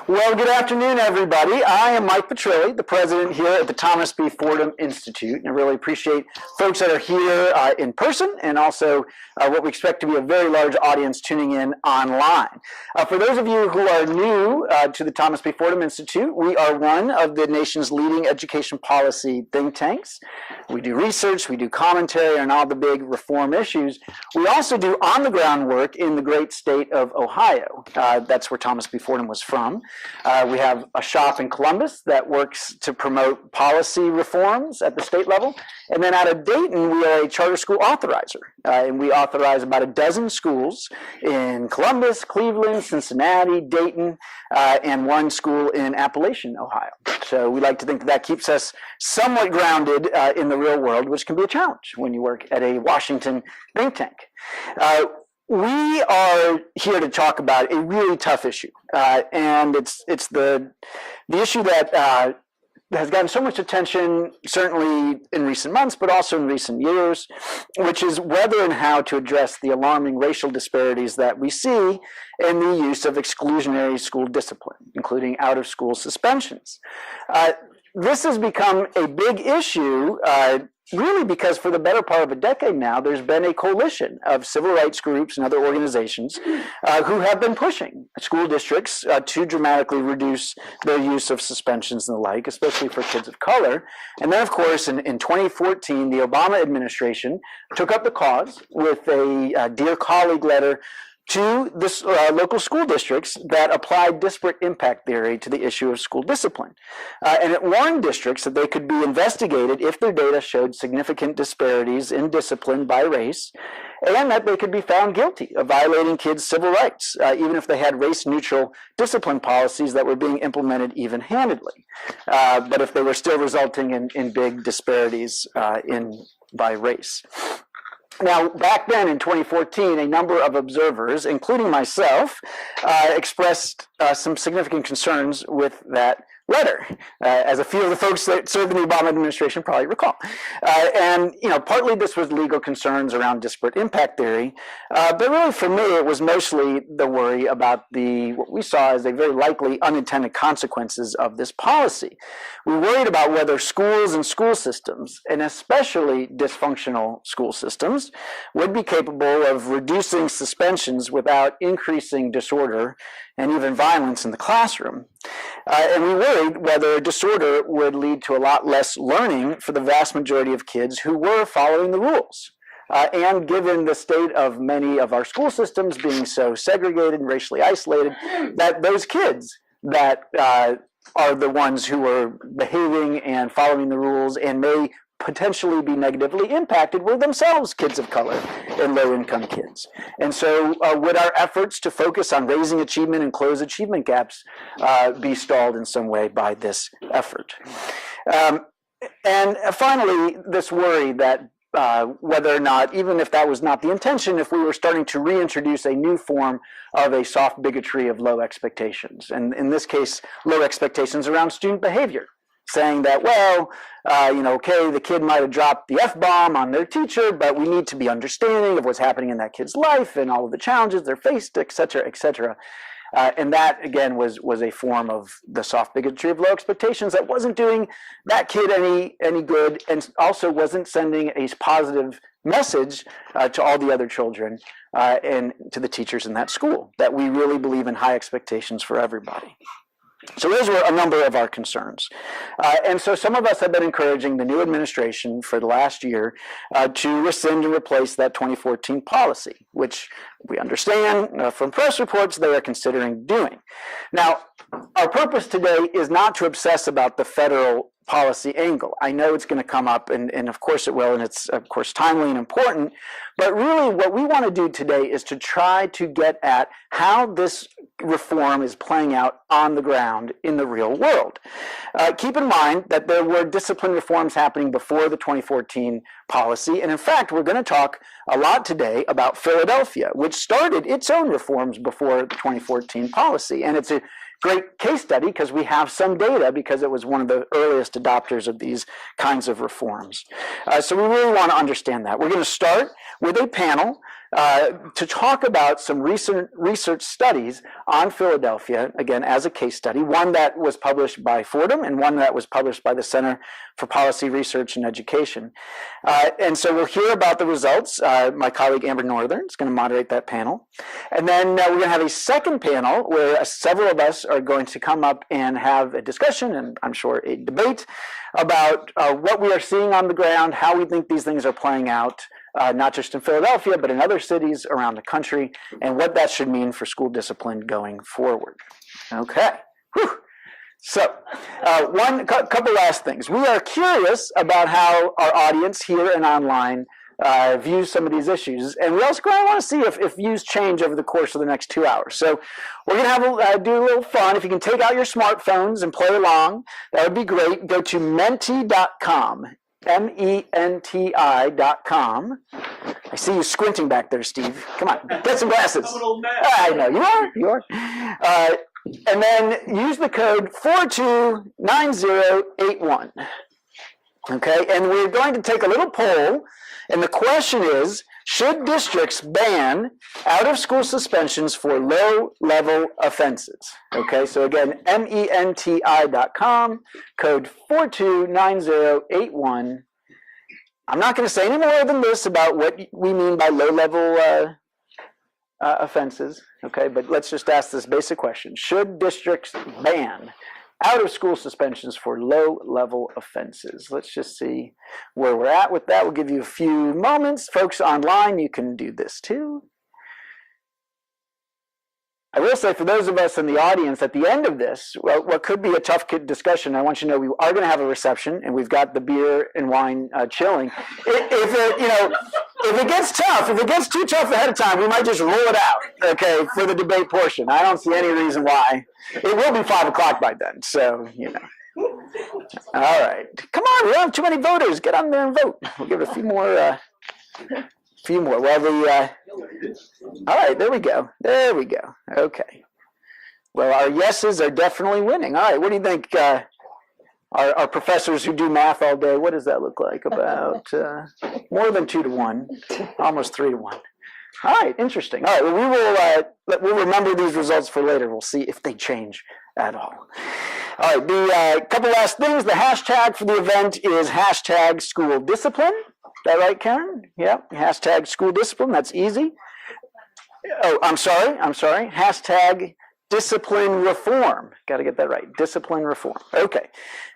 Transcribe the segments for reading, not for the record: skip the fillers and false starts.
Well, good afternoon, everybody. I am Mike Petrilli, the president here at the Thomas B. Fordham Institute, and I really appreciate folks that are here in person and also what we expect to be a very large audience tuning in online. For those of you who are new to the Thomas B. Fordham Institute, we are one of the nation's leading education policy think tanks. We do research, we do commentary on all the big reform issues. We also do on-the-ground work in the great state of Ohio. That's where Thomas B. Fordham was from. We have a shop in Columbus that works to promote policy reforms at the state level. And then out of Dayton, we are a charter school authorizer. And we authorize about a dozen schools in Columbus, Cleveland, Cincinnati, Dayton, and one school in Appalachian, Ohio. So we like to think that that keeps us somewhat grounded in the real world, which can be a challenge when you work at a Washington think tank. We are here to talk about a really tough issue, and it's the issue that has gotten so much attention, certainly in recent months, but also in recent years, which is whether and how to address the alarming racial disparities that we see in the use of exclusionary school discipline, including out-of-school suspensions. This has become a big issue really because for the better part of a decade now, there's been a coalition of civil rights groups and other organizations who have been pushing school districts to dramatically reduce their use of suspensions and the like, especially for kids of color. And then, of course, in 2014, the Obama administration took up the cause with a Dear Colleague letter to the local school districts that applied disparate impact theory to the issue of school discipline. And it warned districts that they could be investigated if their data showed significant disparities in discipline by race, and that they could be found guilty of violating kids' civil rights, even if they had race-neutral discipline policies that were being implemented even-handedly, but if they were still resulting in big disparities by race. Now, back then in 2014, a number of observers, including myself, expressed some significant concerns with that letter, as a few of the folks that served in the Obama administration probably recall. And, partly this was legal concerns around disparate impact theory, but really for me, it was mostly the worry about what we saw as a very likely unintended consequences of this policy. We worried about whether schools and school systems, and especially dysfunctional school systems, would be capable of reducing suspensions without increasing disorder and even violence in the classroom. And we worried whether disorder would lead to a lot less learning for the vast majority of kids who were following the rules. And given the state of many of our school systems being so segregated and racially isolated, that those kids that are the ones who are behaving and following the rules and may potentially be negatively impacted were themselves kids of color and low-income kids. And so would our efforts to focus on raising achievement and close achievement gaps be stalled in some way by this effort? And finally, this worry that whether or not, even if that was not the intention, if we were starting to reintroduce a new form of a soft bigotry of low expectations, and in this case, low expectations around student behavior, saying that, well, okay, the kid might have dropped the F-bomb on their teacher, but we need to be understanding of what's happening in that kid's life and all of the challenges they're faced, et cetera, et cetera. And that, again, was a form of the soft bigotry of low expectations that wasn't doing that kid any good, and also wasn't sending a positive message to all the other children and to the teachers in that school, that we really believe in high expectations for everybody. So those were a number of our concerns. And so some of us have been encouraging the new administration for the last year to rescind and replace that 2014 policy, which we understand from press reports they are considering doing. Now, our purpose today is not to obsess about the federal policy angle. I know it's going to come up, and of course it will, and it's of course timely and important, but really what we want to do today is to try to get at how this reform is playing out on the ground in the real world. Keep in mind that there were discipline reforms happening before the 2014 policy, and in fact we're going to talk a lot today about Philadelphia, which started its own reforms before the 2014 policy, and it's a great case study because we have some data because it was one of the earliest adopters of these kinds of reforms. So we really want to understand that. We're going to start with a panel to talk about some recent research studies on Philadelphia, again, as a case study, one that was published by Fordham and one that was published by the Center for Policy Research and Education. And so we'll hear about the results. My colleague Amber Northern is going to moderate that panel. And then we're going to have a second panel where several of us are going to come up and have a discussion, and I'm sure a debate, about what we are seeing on the ground, how we think these things are playing out, not just in Philadelphia, but in other cities around the country, and what that should mean for school discipline going forward. Okay. Whew. So, couple last things. We are curious about how our audience here and online views some of these issues, and we also want to see if views change over the course of the next 2 hours. So we're going to do a little fun. If you can take out your smartphones and play along, that would be great. Go to menti.com, MENTI.com. I see you squinting back there, Steve. Come on, get some glasses. I'm an old man. I know, you are. And then use the code 429081. Okay, and we're going to take a little poll, and the question is, should districts ban out-of-school suspensions for low-level offenses? Okay, so again, MENTI.com, code 429081. I'm not going to say any more than this about what we mean by low-level offenses, okay, but let's just ask this basic question. Should districts ban out-of-school suspensions for low-level offenses? Let's just see where we're at with that. We'll give you a few moments. Folks online, you can do this too. I will say, for those of us in the audience, at the end of this, well, what could be a tough discussion, I want you to know we are going to have a reception, and we've got the beer and wine chilling. If it gets tough, if it gets too tough ahead of time, we might just roll it out, okay, for the debate portion. I don't see any reason why. It will be 5 o'clock by then, so, All right. Come on, we don't have too many voters. Get on there and vote. We'll give it a few more. Well, all right, there we go. There we go. Okay. Well, our yeses are definitely winning. All right, what do you think? Our professors who do math all day, what does that look like? About more than 2 to 1, almost 3 to 1. All right, interesting. All right, well, we'll remember these results for later. We'll see if they change at all. All right, the couple last things. The hashtag for the event is hashtag school discipline. Is that right, Karen? Yeah, hashtag school discipline. That's easy. Oh, I'm sorry. Hashtag discipline reform. Got to get that right. Discipline reform. Okay.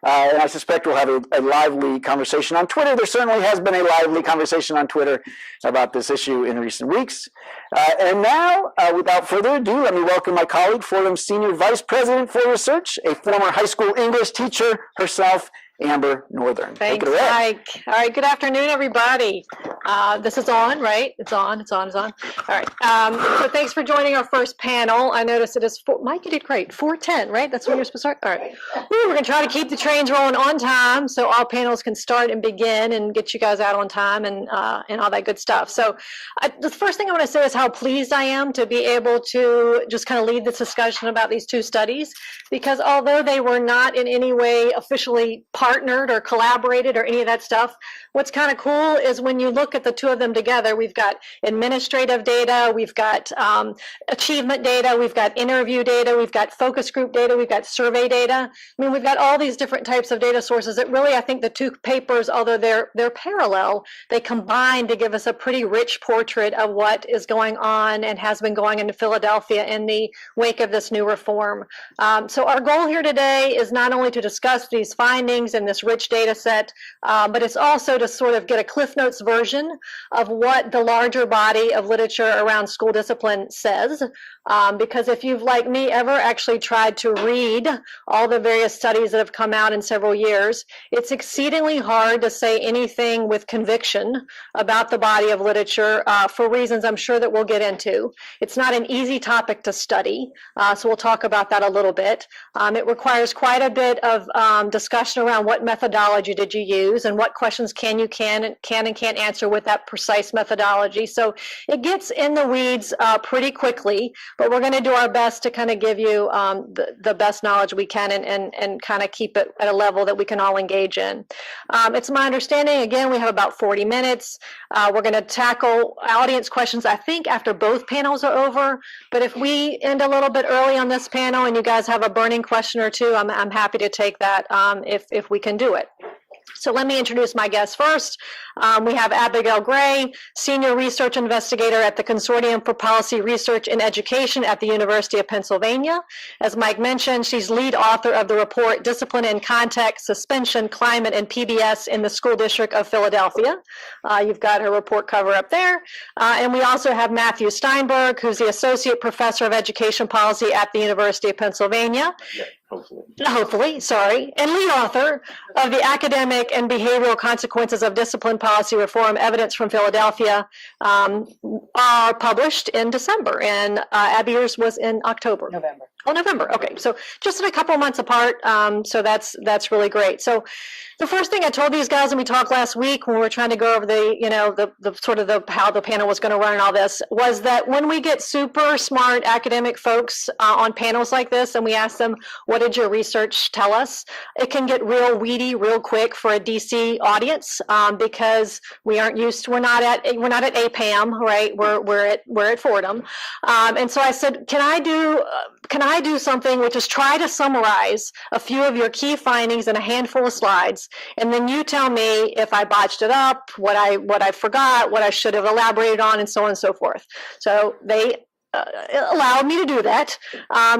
And I suspect we'll have a lively conversation on Twitter. There certainly has been a lively conversation on Twitter about this issue in recent weeks. And now, without further ado, let me welcome my colleague, Fordham's Senior Vice President for Research, a former high school English teacher herself, Amber Northern. Thanks, Mike. All right, good afternoon, everybody. This is on, right? It's on. All right. So thanks for joining our first panel. I noticed it is, Mike, you did great. 4:10, right? That's when you're supposed to start? All right. We're going to try to keep the trains rolling on time so all panels can start and begin and get you guys out on time and all that good stuff. So the first thing I want to say is how pleased I am to be able to just kind of lead this discussion about these two studies, because although they were not in any way officially partnered or collaborated or any of that stuff, what's kind of cool is when you look at the two of them together, we've got administrative data, we've got achievement data, we've got interview data, we've got focus group data, we've got survey data. I mean, we've got all these different types of data sources that really, I think the two papers, although they're parallel, they combine to give us a pretty rich portrait of what is going on and has been going into Philadelphia in the wake of this new reform. So our goal here today is not only to discuss these findings and this rich data set, but it's also to sort of get a Cliff Notes version of what the larger body of literature around school discipline says. Because if you've, like me, ever actually tried to read all the various studies that have come out in several years, it's exceedingly hard to say anything with conviction about the body of literature for reasons I'm sure that we'll get into. It's not an easy topic to study, so we'll talk about that a little bit. It requires quite a bit of discussion around what methodology did you use and what questions can and can't answer with that precise methodology. So it gets in the weeds pretty quickly, but we're going to do our best to kind of give you the best knowledge we can and kind of keep it at a level that we can all engage in. It's my understanding, again, we have about 40 minutes. We're going to tackle audience questions, I think, after both panels are over. But if we end a little bit early on this panel and you guys have a burning question or two, I'm happy to take that if we can do it. So let me introduce my guests first. We have Abigail Gray, Senior Research Investigator at the Consortium for Policy Research in Education at the University of Pennsylvania. As Mike mentioned, she's lead author of the report, Discipline in Context, Suspension, Climate, and PBS in the School District of Philadelphia. You've got her report cover up there. And we also have Matthew Steinberg, who's the Associate Professor of Education Policy at the University of Pennsylvania. Yeah, Hopefully, sorry, and lead author of the Academic and Behavioral Consequences of Discipline Policy Reform, Evidence from Philadelphia, are published in December, and Abby, yours was in October. November. Oh, November. Okay, so just a couple months apart. So that's really great. So the first thing I told these guys when we talked last week when we were trying to go over the how the panel was going to run and all this was that when we get super smart academic folks on panels like this and we ask them, what did your research tell us? It can get real weedy real quick for a DC audience because we aren't used to, we're not at APAM, right? We're at Fordham. And so I said, can I do something which is try to summarize a few of your key findings in a handful of slides, and then you tell me if I botched it up, what I forgot, what I should have elaborated on, and so on and so forth. So they allowed me to do that.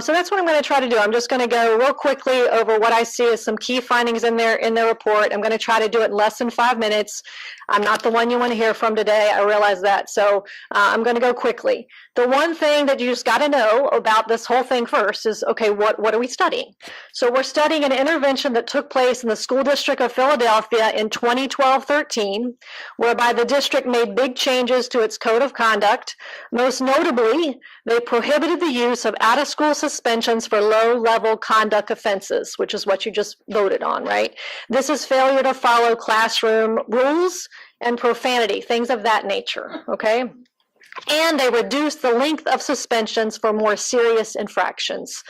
So that's what I'm going to try to do. I'm just going to go real quickly over what I see as some key findings in their report. I'm going to try to do it in less than 5 minutes. I'm not the one you want to hear from today. I realize that. So I'm going to go quickly. The one thing that you just got to know about this whole thing first is, okay, what are we studying? So we're studying an intervention that took place in the School District of Philadelphia in 2012-13, whereby the district made big changes to its code of conduct. Most notably, they prohibited the use of out-of-school suspensions for low-level conduct offenses, which is what you just voted on, right? This is failure to follow classroom rules and profanity, things of that nature, okay? And they reduced the length of suspensions for more serious infractions.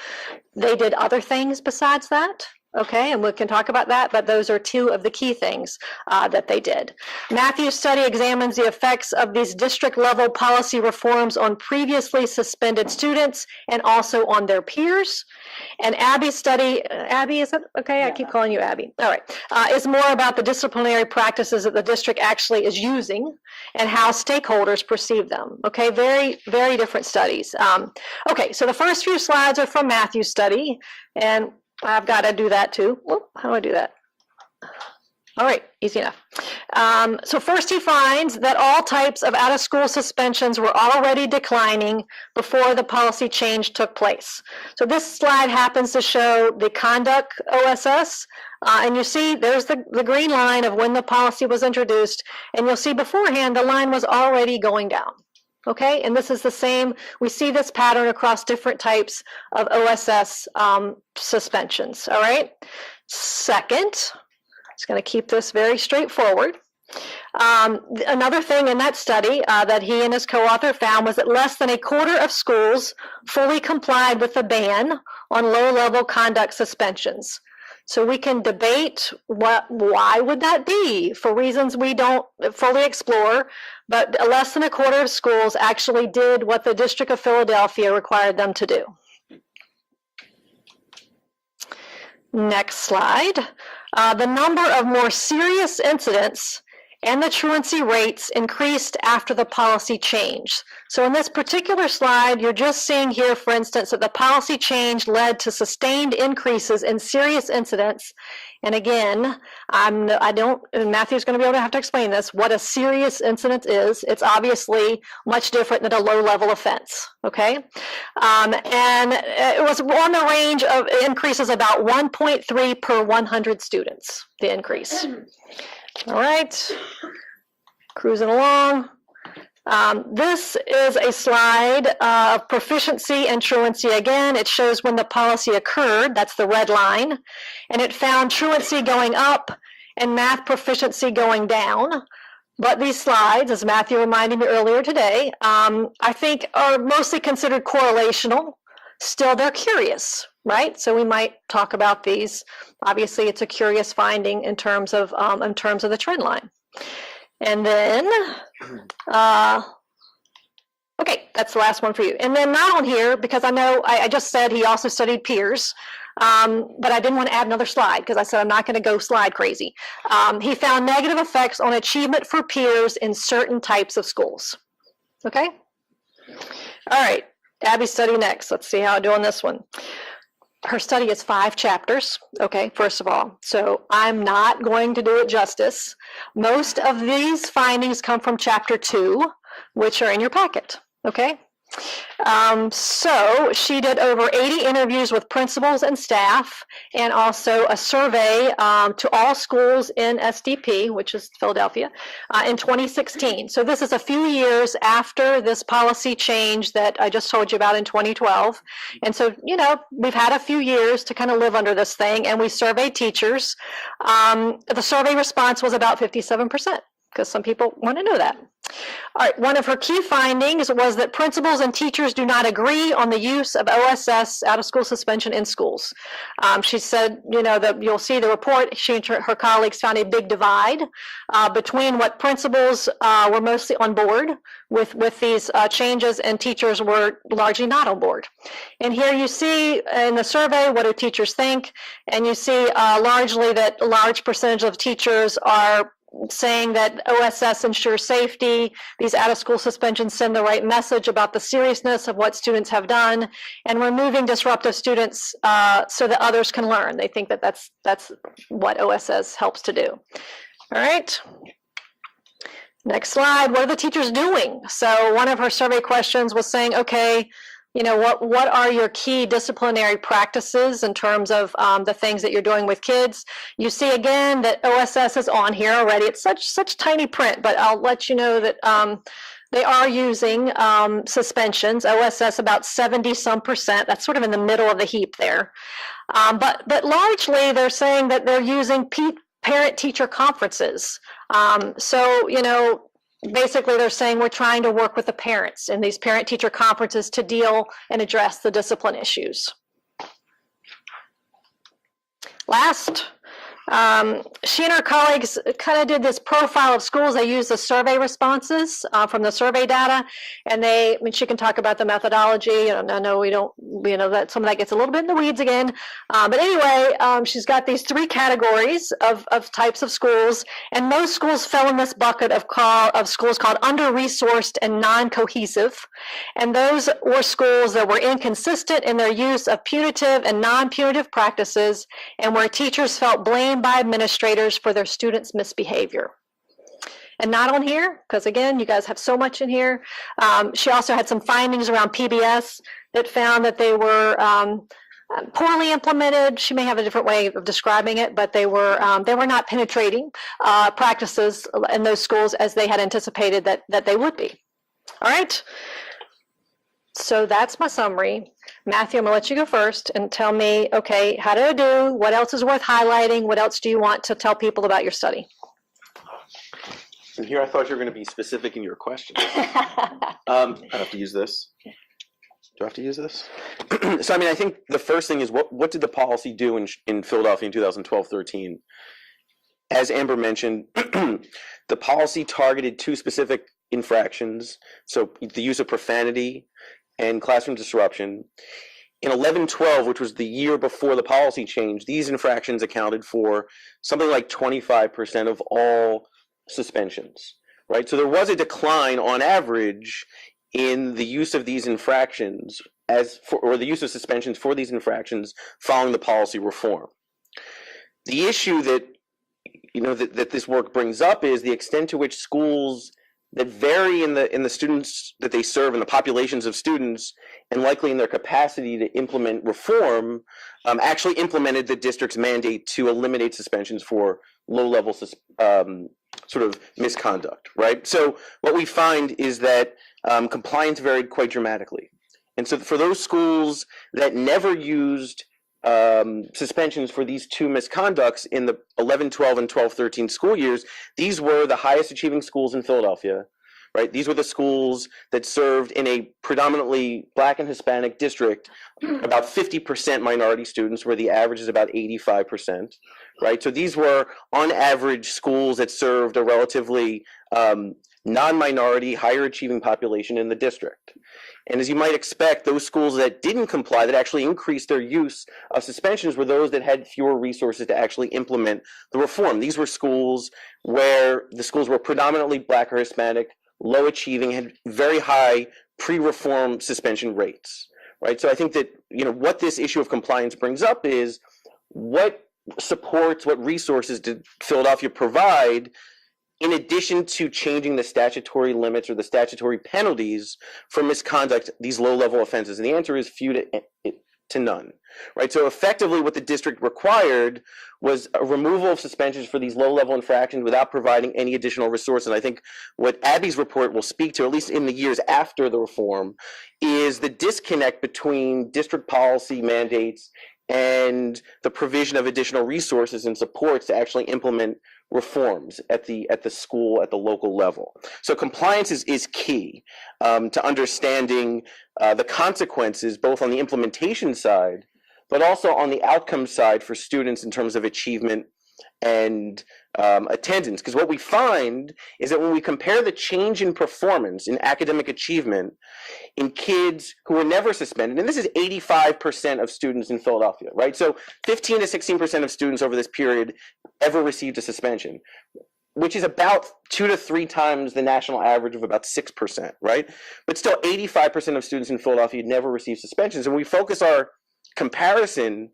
They did other things besides that. Okay, and we can talk about that, but those are two of the key things that they did. Matthew's study examines the effects of these district-level policy reforms on previously suspended students and also on their peers. And Abby's study, Abby, is it okay? I keep calling you Abby. All right, is more about the disciplinary practices that the district actually is using and how stakeholders perceive them. Okay, very, very different studies. Okay, so the first few slides are from Matthew's study, and I've got to do that too. Whoop, how do I do that? All right, easy enough. So first he finds that all types of out-of-school suspensions were already declining before the policy change took place. So this slide happens to show the conduct OSS, and you see there's the green line of when the policy was introduced, and you'll see beforehand the line was already going down. Okay, and this is the same, we see this pattern across different types of OSS suspensions, all right? Second, just gonna keep this very straightforward. Another thing in that study that he and his co-author found was that less than a quarter of schools fully complied with the ban on low-level conduct suspensions. So we can debate why would that be for reasons we don't fully explore, but less than a quarter of schools actually did what the District of Philadelphia required them to do. Next slide. The number of more serious incidents and the truancy rates increased after the policy change. So in this particular slide, you're just seeing here, for instance, that the policy change led to sustained increases in serious incidents. And again, Matthew's going to be able to have to explain this, what a serious incident is. It's obviously much different than a low-level offense, okay? And it was on the range of increases about 1.3 per 100 students, the increase. All right, cruising along. This is a slide of proficiency and truancy. Again, it shows when the policy occurred, that's the red line, and it found truancy going up and math proficiency going down. But these slides, as Matthew reminded me earlier today, I think are mostly considered correlational. Still, they're curious, right? So we might talk about these. Obviously, it's a curious finding in terms of the trend line. And then, okay, that's the last one for you. And then not on here, because I know I just said he also studied peers, but I didn't want to add another slide because I said I'm not going to go slide crazy. He found negative effects on achievement for peers in certain types of schools. Okay? All right, Abby's study next. Let's see how I do on this one. Her study is 5 chapters, okay, first of all. So I'm not going to do it justice. Most of these findings come from chapter 2, which are in your packet, okay? So she did over 80 interviews with principals and staff, and also a survey to all schools in SDP, which is Philadelphia, in 2016. So this is a few years after this policy change that I just told you about in 2012. And so, you know, we've had a few years to kind of live under this thing, and we surveyed teachers. The survey response was about 57%. Because some people want to know that. All right, one of her key findings was that principals and teachers do not agree on the use of OSS, out-of-school suspension, in schools. She said, you know, that you'll see the report, she and her colleagues found a big divide between what principals were mostly on board with these changes, and teachers were largely not on board. And here you see in the survey, what do teachers think? And you see largely that a large percentage of teachers are saying that OSS ensures safety, these out-of-school suspensions send the right message about the seriousness of what students have done, and removing disruptive students so that others can learn. They think that that's what OSS helps to do. All right. Next slide. What are the teachers doing? So one of her survey questions was saying, okay, you know, what are your key disciplinary practices in terms of the things that you're doing with kids? You see again that OSS is on here already. It's such tiny print, but I'll let you know that they are using suspensions. OSS about 70-some%. That's sort of in the middle of the heap there. But largely they're saying that they're using parent-teacher conferences. So, you know, basically they're saying we're trying to work with the parents in these parent-teacher conferences to deal and address the discipline issues. Last, she and her colleagues kind of did this profile of schools. They used the survey responses from the survey data, and I mean, she can talk about the methodology. And I know we don't, you know, that some of that gets a little bit in the weeds again. But anyway, she's got these 3 categories of types of schools, and most schools fell in this bucket of schools called under-resourced and non-cohesive. And those were schools that were inconsistent in their use of punitive and non-punitive practices, and where teachers felt blamed by administrators for their students' misbehavior. And not on here, because again, you guys have so much in here. She also had some findings around PBS that found that they were poorly implemented. She may have a different way of describing it, but they were not penetrating practices in those schools as they had anticipated that they would be. All right. So that's my summary. Matthew, I'm going to let you go first and tell me, okay, how did I do? What else is worth highlighting? What else do you want to tell people about your study? And here I thought you were going to be specific in your questions. I have to use this. Do I have to use this? So, I mean, I think the first thing is what did the policy do in Philadelphia in 2012-13? As Amber mentioned, the policy targeted 2 specific infractions. So the use of profanity and classroom disruption. In 11-12, which was the year before the policy change, these infractions accounted for something like 25% of all suspensions, right? So there was a decline on average in the use of these infractions or the use of suspensions for these infractions following the policy reform. The issue that, you know, that this work brings up is the extent to which schools that vary in the students that they serve and the populations of students, and likely in their capacity to implement reform, actually implemented the district's mandate to eliminate suspensions for low-level sort of misconduct, right? So what we find is that compliance varied quite dramatically. And so for those schools that never used suspensions for these two misconducts in the 11-12 and 12-13 school years, these were the highest achieving schools in Philadelphia, right? These were the schools that served in a predominantly Black and Hispanic district, about 50% minority students, where the average is about 85%, right? So these were, on average, schools that served a relatively non-minority, higher achieving population in the district. And as you might expect, those schools that didn't comply, that actually increased their use of suspensions, were those that had fewer resources to actually implement the reform. These were schools where the schools were predominantly Black or Hispanic, low achieving, had very high pre-reform suspension rates, right? So I think that, what this issue of compliance brings up is what supports, what resources did Philadelphia provide in addition to changing the statutory limits or the statutory penalties for misconduct, these low-level offenses? And the answer is few to none, right? So effectively what the district required was a removal of suspensions for these low-level infractions without providing any additional resources. And I think what Abby's report will speak to, at least in the years after the reform, is the disconnect between district policy mandates and the provision of additional resources and supports to actually implement reforms at the school, at the local level. So compliance is key to understanding the consequences, both on the implementation side, but also on the outcome side for students in terms of achievement and attendance. Because what we find is that when we compare the change in performance in academic achievement in kids who were never suspended, and this is 85% of students in Philadelphia, right? So 15 to 16% of students over this period ever received a suspension, which is about 2 to 3 times the national average of about 6%, right? But still 85% of students in Philadelphia never received suspensions. And we focus our comparison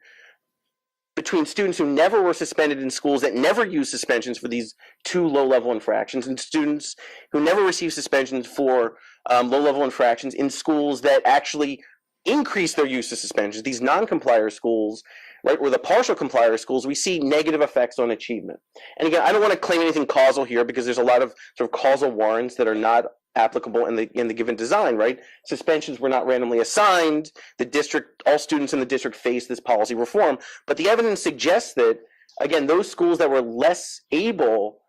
between students who never were suspended in schools that never used suspensions for these two low-level infractions and students who never received suspensions for low-level infractions in schools that actually increased their use of suspensions, these non-complier schools, right, or the partial complier schools, we see negative effects on achievement. And again, I don't want to claim anything causal here because there's a lot of sort of causal warrants that are not applicable in the given design, right? Suspensions were not randomly assigned. The district, all students in the district faced this policy reform, but the evidence suggests that, again, those schools that were less able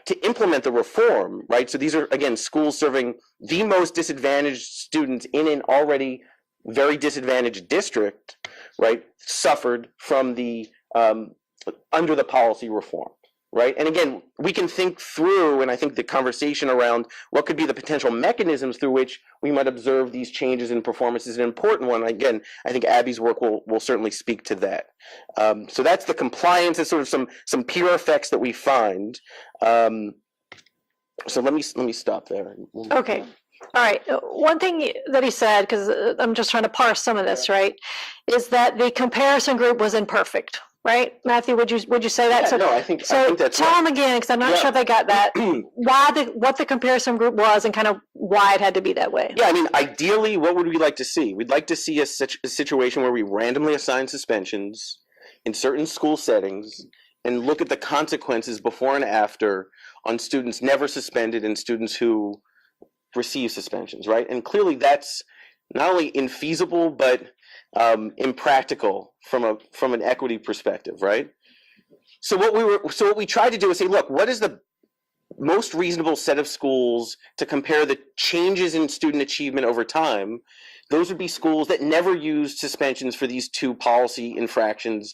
to implement the reform, right? So these are, again, schools serving the most disadvantaged students in an already very disadvantaged district, right, suffered from the under the policy reform. Right. And again, we can think through, and I think the conversation around what could be the potential mechanisms through which we might observe these changes in performance is an important one. Again, I think Abby's work will certainly speak to that. So that's the compliance and sort of some peer effects that we find. So let me stop there. Okay. All right. One thing that he said, because I'm just trying to parse some of this, right, is that the comparison group was imperfect. Right, Matthew? Would you say that? Yeah, no, I think that's tell right. them again, because I'm not sure if they got that. What the comparison group was, and kind of why it had to be that way. Yeah, I mean, ideally, what would we like to see? We'd like to see a situation where we randomly assign suspensions in certain school settings and look at the consequences before and after on students never suspended and students who receive suspensions. Right, and clearly that's not only infeasible but impractical from an equity perspective, right? So what we tried to do is say, look, what is the most reasonable set of schools to compare the changes in student achievement over time? Those would be schools that never used suspensions for these two policy infractions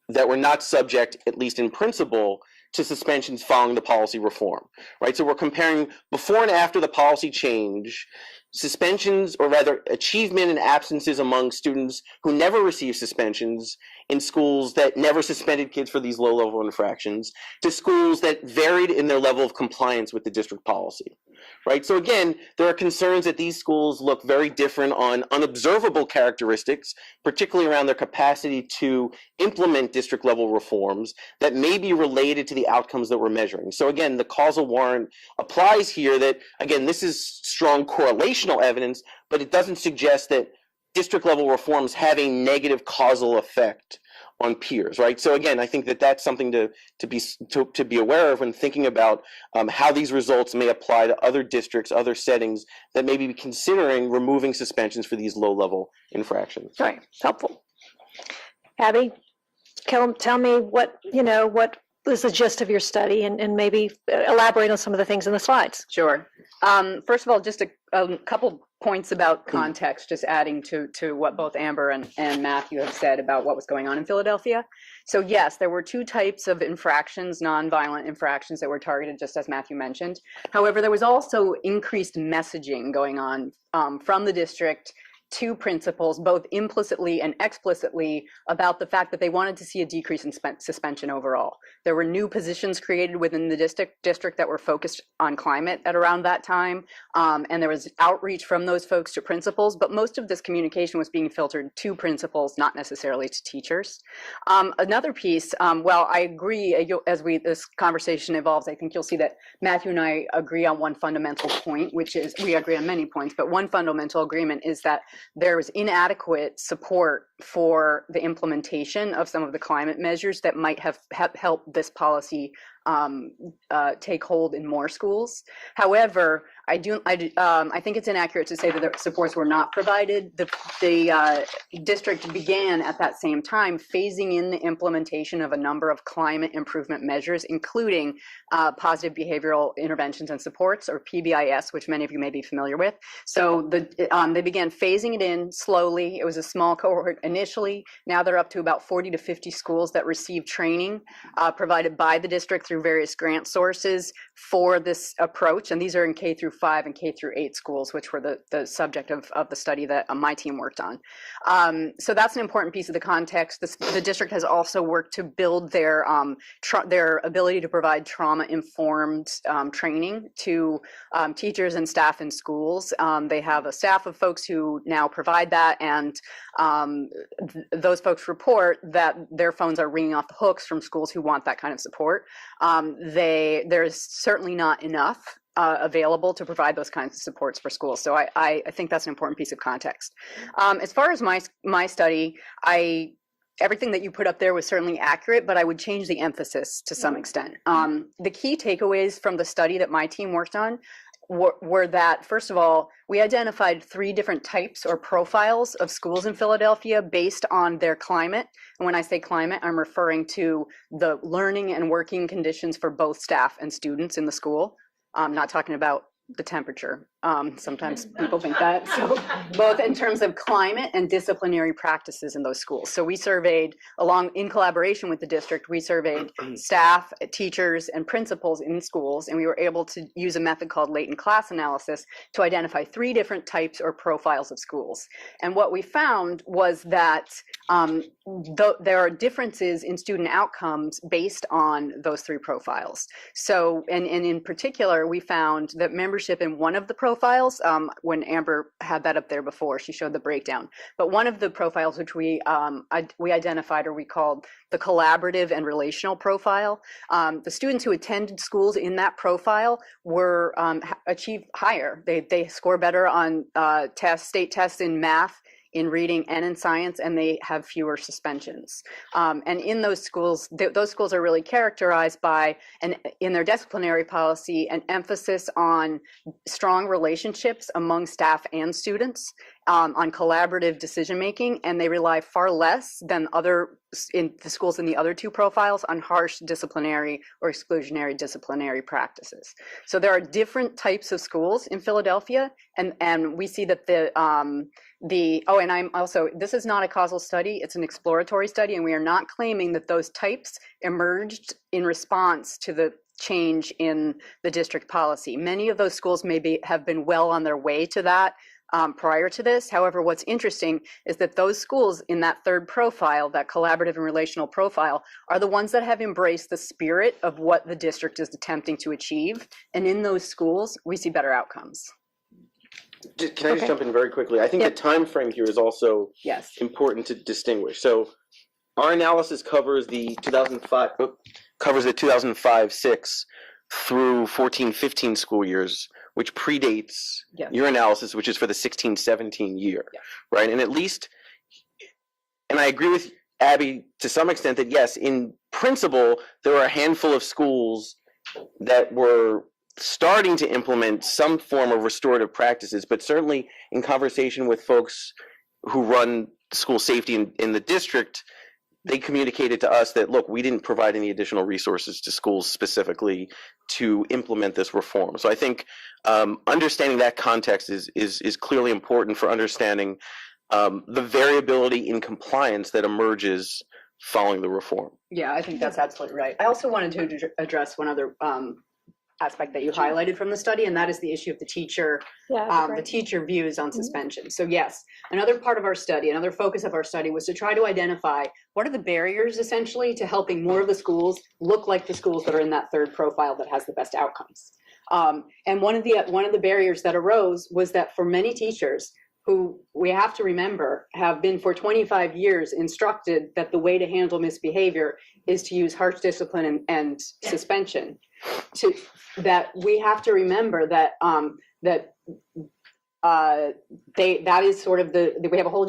that were not subject, at least in principle, to suspensions following the policy reform, right? So we're comparing before and after the policy change, suspensions, or rather achievement and absences among students who never received suspensions in schools that never suspended kids for these low-level infractions, to schools that varied in their level of compliance with the district policy, right? So again, there are concerns that these schools look very different on unobservable characteristics, particularly around their capacity to implement district-level reforms that may be related to the outcomes that we're measuring. So again, the causal warrant applies here that, again, this is strong correlational evidence, but it doesn't suggest that district-level reforms have a negative causal effect on peers, right? So again, I think that that's something to be aware of when thinking about how these results may apply to other districts, other settings that may be considering removing suspensions for these low-level infractions. Right, helpful. Abby, tell me what was the gist of your study, and maybe elaborate on some of the things in the slides. Sure. First of all, just a couple points about context, just adding to what both Amber and Matthew have said about what was going on in Philadelphia. So yes, there were two types of infractions, nonviolent infractions that were targeted, just as Matthew mentioned. However, there was also increased messaging going on from the district to principals, both implicitly and explicitly, about the fact that they wanted to see a decrease in suspension overall. There were new positions created within the district that were focused on climate at around that time, and there was outreach from those folks to principals, but most of this communication was being filtered to principals, not necessarily to teachers. Another piece, well, I agree, as this conversation evolves, I think you'll see that Matthew and I agree on one fundamental point, which is, we agree on many points, but one fundamental agreement is that there was inadequate support for the implementation of some of the climate measures that might have helped this policy take hold in more schools. However, I think it's inaccurate to say that the supports were not provided. The district began at that same time phasing in the implementation of a number of climate improvement measures, including positive behavioral interventions and supports, or PBIS, which many of you may be familiar with. So they began phasing it in slowly. It was a small cohort initially. Now they're up to about 40 to 50 schools that receive training provided by the district through various grant sources for this approach. And these are in K through 5 and K through 8 schools, which were the subject of the study that my team worked on. So that's an important piece of the context. The district has also worked to build their ability to provide trauma-informed training to teachers and staff in schools. They have a staff of folks who now provide that, and those folks report that their phones are ringing off the hooks from schools who want that kind of support. There's certainly not enough available to provide those kinds of supports for schools. So I think that's an important piece of context. As far as my study, everything that you put up there was certainly accurate, but I would change the emphasis to some extent. The key takeaways from the study that my team worked on were that, first of all, we identified 3 different types or profiles of schools in Philadelphia based on their climate. And when I say climate, I'm referring to the learning and working conditions for both staff and students in the school. I'm not talking about the temperature. Sometimes people think that. So both in terms of climate and disciplinary practices in those schools. So we surveyed, in collaboration with the district, we surveyed staff, teachers, and principals in schools, and we were able to use a method called latent class analysis to identify 3 different types or profiles of schools. And what we found was that there are differences in student outcomes based on those 3 profiles. So, and in particular, we found that membership in one of the profiles, when Amber had that up there before, she showed the breakdown. But one of the profiles which we identified, or we called the collaborative and relational profile, the students who attended schools in that profile were achieved higher. They score better on state tests in math, in reading, and in science, and they have fewer suspensions. And in those schools are really characterized by, in their disciplinary policy, an emphasis on strong relationships among staff and students, on collaborative decision-making, and they rely far less than in the schools in the other 2 profiles on harsh disciplinary or exclusionary disciplinary practices. So there are different types of schools in Philadelphia, and we see that and I'm also, this is not a causal study, it's an exploratory study, and we are not claiming that those types emerged in response to the change in the district policy. Many of those schools have been well on their way to that prior to this. However, what's interesting is that those schools in that 3rd profile, that collaborative and relational profile, are the ones that have embraced the spirit of what the district is attempting to achieve. And in those schools, we see better outcomes. Can I just jump in very quickly? I think the time frame here is also important to distinguish. So our analysis covers the 2005-06 through 14-15 school years, which predates your analysis, which is for the 16-17 year, right? And at least, and I agree with Abby, to some extent, that yes, in principle, there were a handful of schools that were starting to implement some form of restorative practices, but certainly in conversation with folks who run school safety in the district, they communicated to us that, look, we didn't provide any additional resources to schools specifically to implement this reform. So I think understanding that context is clearly important for understanding the variability in compliance that emerges following the reform. Yeah, I think that's absolutely right. I also wanted to address one other aspect that you highlighted from the study, and that is the issue of the teacher, the teacher views on suspension. So yes, another part of our study, another focus of our study was to try to identify what are the barriers essentially to helping more of the schools look like the schools that are in that third profile that has the best outcomes. And one of the barriers that arose was that for many teachers, who we have to remember have been for 25 years instructed that the way to handle misbehavior is to use harsh discipline and suspension, that we have to remember that that is sort of we have a whole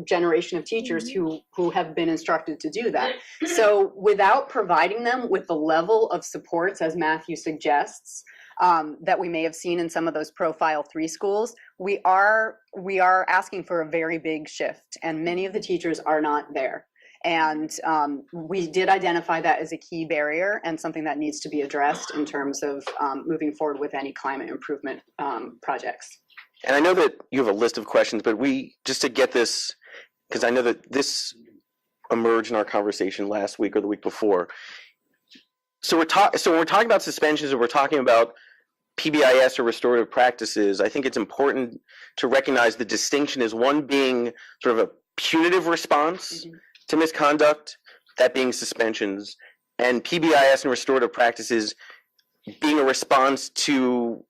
generation of teachers who have been instructed to do that. So without providing them with the level of supports, as Matthew suggests, that we may have seen in some of those profile 3 schools, we are asking for a very big shift, and many of the teachers are not there. And we did identify that as a key barrier and something that needs to be addressed in terms of moving forward with any climate improvement projects. And I know that you have a list of questions, but just to get this, because I know that this emerged in our conversation last week or the week before. So when we're talking about suspensions and we're talking about PBIS or restorative practices, I think it's important to recognize the distinction as one being sort of a punitive response to misconduct, that being suspensions, and PBIS and restorative practices being a response to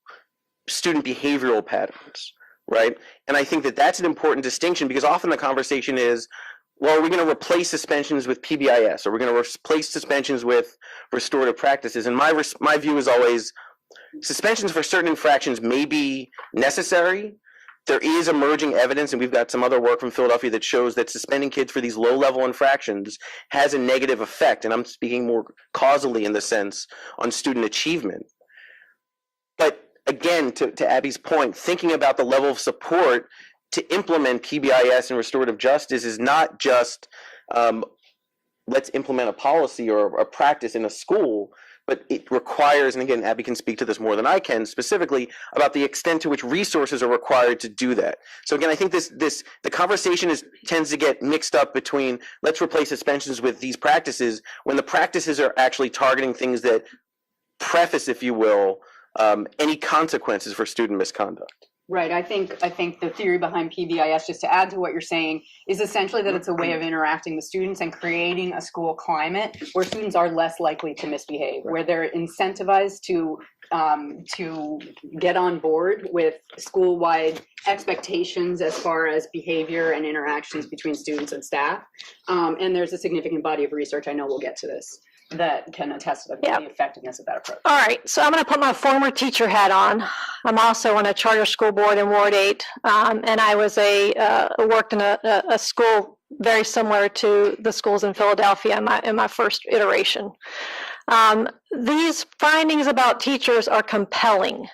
student behavioral patterns, right? And I think that that's an important distinction because often the conversation is, well, are we going to replace suspensions with PBIS? Or are we going to replace suspensions with restorative practices? And my view is always suspensions for certain infractions may be necessary. There is emerging evidence, and we've got some other work from Philadelphia that shows that suspending kids for these low-level infractions has a negative effect, and I'm speaking more causally in the sense on student achievement. But again, to Abby's point, thinking about the level of support to implement PBIS and restorative justice is not just let's implement a policy or a practice in a school, but it requires, and again, Abby can speak to this more than I can, specifically about the extent to which resources are required to do that. So again, I think the conversation tends to get mixed up between let's replace suspensions with these practices when the practices are actually targeting things that preface, if you will, any consequences for student misconduct. Right. I think the theory behind PBIS, just to add to what you're saying, is essentially that it's a way of interacting with students and creating a school climate where students are less likely to misbehave, where they're incentivized to get on board with school-wide expectations as far as behavior and interactions between students and staff. And there's a significant body of research, I know we'll get to this, that can attest to the effectiveness of that approach. All right, so I'm going to put my former teacher hat on. I'm also on a charter school board in Ward 8, and I was worked in a school very similar to the schools in Philadelphia in my first iteration. These findings about teachers are compelling.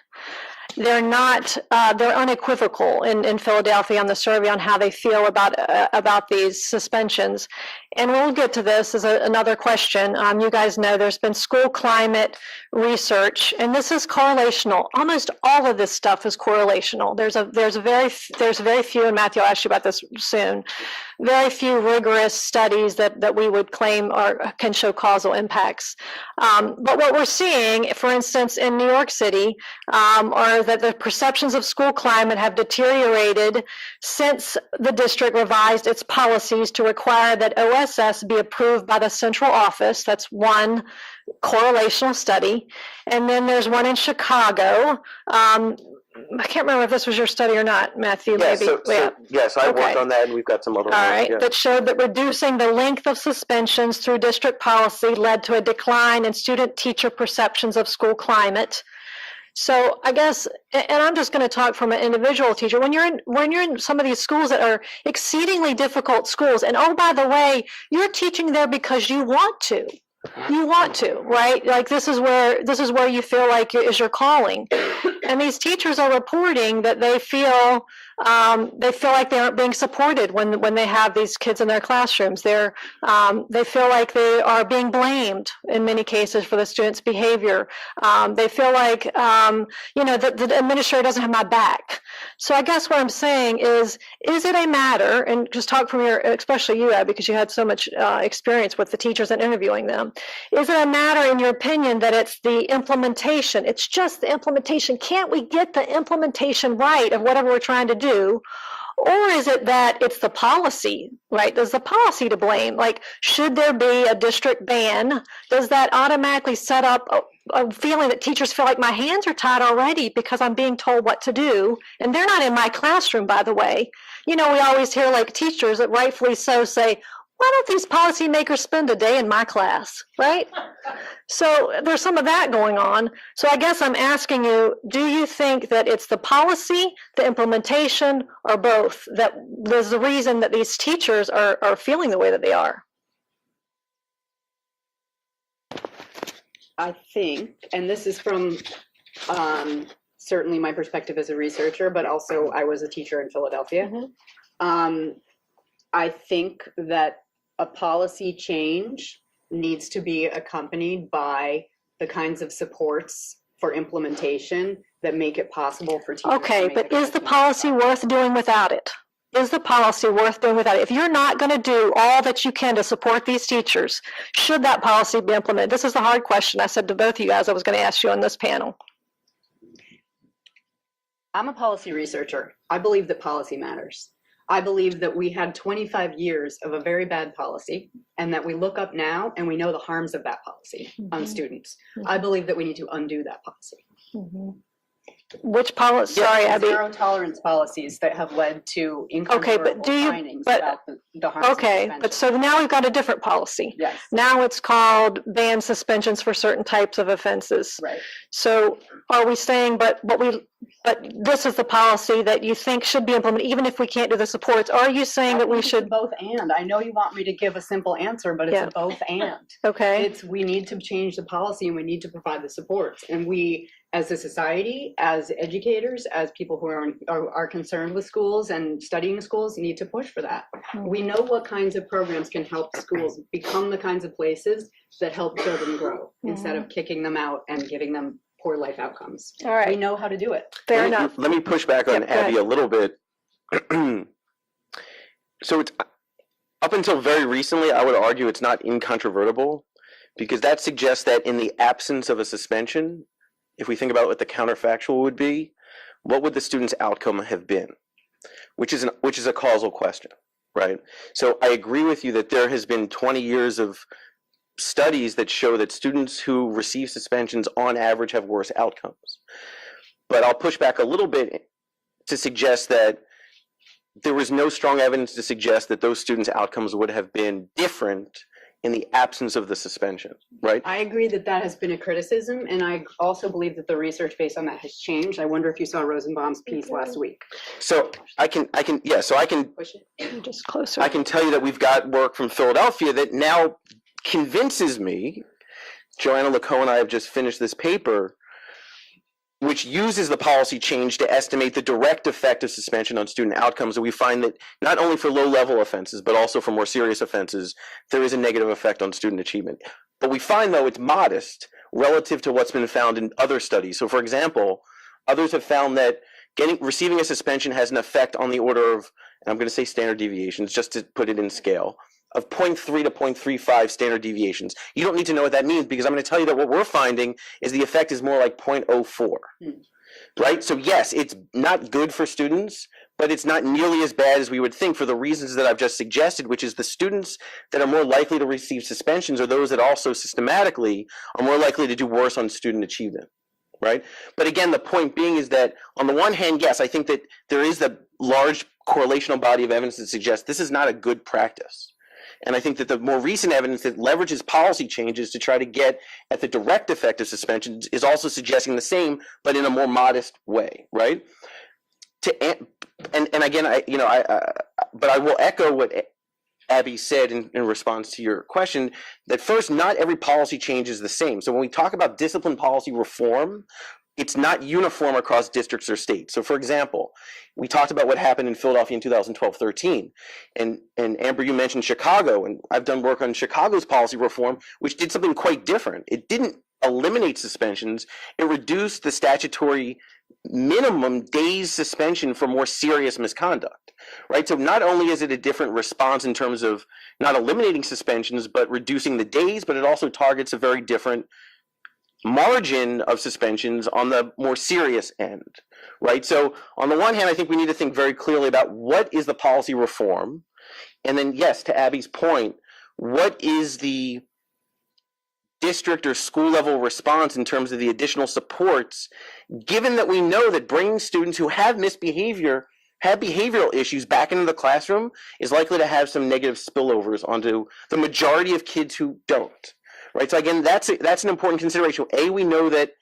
They're not, they're unequivocal in Philadelphia on the survey on how they feel about these suspensions. And we'll get to this as another question. You guys know there's been school climate research, and this is correlational. Almost all of this stuff is correlational. There's very few, and Matthew, I'll ask you about this soon, very few rigorous studies that we would claim can show causal impacts. But what we're seeing, for instance, in New York City, are that the perceptions of school climate have deteriorated since the district revised its policies to require that OSS be approved by the central office. That's one correlational study. And then there's one in Chicago. I can't remember if this was your study or not, Matthew, maybe. Yes, I worked on that, and we've got some other ones. All right, that showed that reducing the length of suspensions through district policy led to a decline in student-teacher perceptions of school climate. So I guess, and I'm just going to talk from an individual teacher. When you're in some of these schools that are exceedingly difficult schools, and oh, by the way, you're teaching there because you want to. You want to, right? Like this is where you feel like is your calling. And these teachers are reporting that they feel like they aren't being supported when they have these kids in their classrooms. They feel like they are being blamed in many cases for the students' behavior. They feel like the administrator doesn't have my back. So I guess what I'm saying is it a matter, and just talk from especially you, Ed, because you had so much experience with the teachers and interviewing them. Is it a matter, in your opinion, that it's the implementation? It's just the implementation. Can't we get the implementation right of whatever we're trying to do? Or is it that it's the policy, right? There's the policy to blame. Like, should there be a district ban? Does that automatically set up a feeling that teachers feel like my hands are tied already because I'm being told what to do? And they're not in my classroom, by the way. We always hear like teachers that rightfully so say, why don't these policymakers spend a day in my class, right? So there's some of that going on. So I guess I'm asking you, do you think that it's the policy, the implementation, or both that there's the reason that these teachers are feeling the way that they are? I think, and this is from certainly my perspective as a researcher, but also I was a teacher in Philadelphia. Mm-hmm. I think that a policy change needs to be accompanied by the kinds of supports for implementation that make it possible for teachers to Okay, make but a is the judgment. policy worth doing without it? Is the policy worth doing without it? If you're not going to do all that you can to support these teachers, should that policy be implemented? This is the hard question I said to both of you guys I was going to ask you on this panel. I'm a policy researcher. I believe that policy matters. I believe that we had 25 years of a very bad policy, and that we look up now and we know the harms of that policy on students. I believe that we need to undo that policy. Which policy? Sorry, Abby. Zero tolerance policies that have led to incontrovertible findings about the harms of Okay, suspension. but so now we've got a different policy. Yes, Now it's called ban suspensions for certain types of offenses. right. So are we saying, but this is the policy that you think should be implemented, even if we can't do the supports? Or are you saying that we should? Both and. I know you want me to give a simple answer, but it's Yeah. a both and. Okay. We need to change the policy and we need to provide the supports. And we, as a society, as educators, as people who are concerned with schools and studying schools, need to push for that. We know what kinds of programs can help schools become the kinds of places that help children grow instead of kicking them out and giving them poor life outcomes. All right. We know how to do it. Fair enough. Let me push back on Yep, go ahead. Abby a little bit. So it's up until very recently, I would argue it's not incontrovertible, because that suggests that in the absence of a suspension, if we think about what the counterfactual would be, what would the student's outcome have been? Which is a causal question, right? So I agree with you that there has been 20 years of studies that show that students who receive suspensions on average have worse outcomes. But I'll push back a little bit to suggest that there was no strong evidence to suggest that those students' outcomes would have been different in the absence of the suspension, right? I agree that that has been a criticism, and I also believe that the research based on that has changed. I wonder if you saw Rosenbaum's piece last week. So I can Push it. Just closer. I can tell you that we've got work from Philadelphia that now convinces me. Joanna Leco and I have just finished this paper, which uses the policy change to estimate the direct effect of suspension on student outcomes. And we find that not only for low-level offenses, but also for more serious offenses, there is a negative effect on student achievement. But we find, though, it's modest relative to what's been found in other studies. So, for example, others have found that receiving a suspension has an effect on the order of, and I'm going to say standard deviations, just to put it in scale, of 0.3 to 0.35 standard deviations. You don't need to know what that means, because I'm going to tell you that what we're finding is the effect is more like 0.04, right? So yes, it's not good for students, but it's not nearly as bad as we would think for the reasons that I've just suggested, which is the students that are more likely to receive suspensions are those that also systematically are more likely to do worse on student achievement, right? But again, the point being is that on the one hand, yes, I think that there is the large correlational body of evidence that suggests this is not a good practice. And I think that the more recent evidence that leverages policy changes to try to get at the direct effect of suspensions is also suggesting the same, but in a more modest way, right? And again, but I will echo what Abby said in response to your question, that first, not every policy change is the same. So when we talk about discipline policy reform, it's not uniform across districts or states. So for example, we talked about what happened in Philadelphia in 2012-13. And Amber, you mentioned Chicago, and I've done work on Chicago's policy reform, which did something quite different. It didn't eliminate suspensions, it reduced the statutory minimum days suspension for more serious misconduct, right? So not only is it a different response in terms of not eliminating suspensions, but reducing the days, but it also targets a very different margin of suspensions on the more serious end, right? So on the one hand, I think we need to think very clearly about what is the policy reform, and then yes, to Abby's point, what is the district or school level response in terms of the additional supports, given that we know that bringing students who have misbehavior, have behavioral issues back into the classroom is likely to have some negative spillovers onto the majority of kids who don't, right? So again, that's an important consideration. A, we know that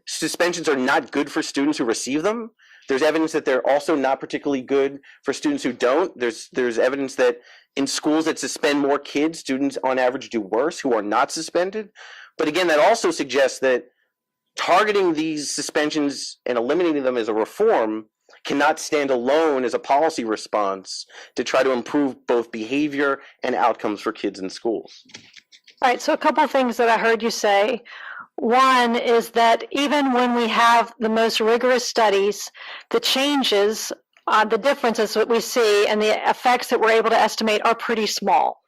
suspensions are not good for students who receive them. There's evidence that they're also not particularly good for students who don't. There's evidence that in schools that suspend more kids, students on average do worse who are not suspended. But again, that also suggests that targeting these suspensions and eliminating them as a reform cannot stand alone as a policy response to try to improve both behavior and outcomes for kids in schools. All right, so a couple of things that I heard you say. One is that even when we have the most rigorous studies, the changes, the differences that we see and the effects that we're able to estimate are pretty small.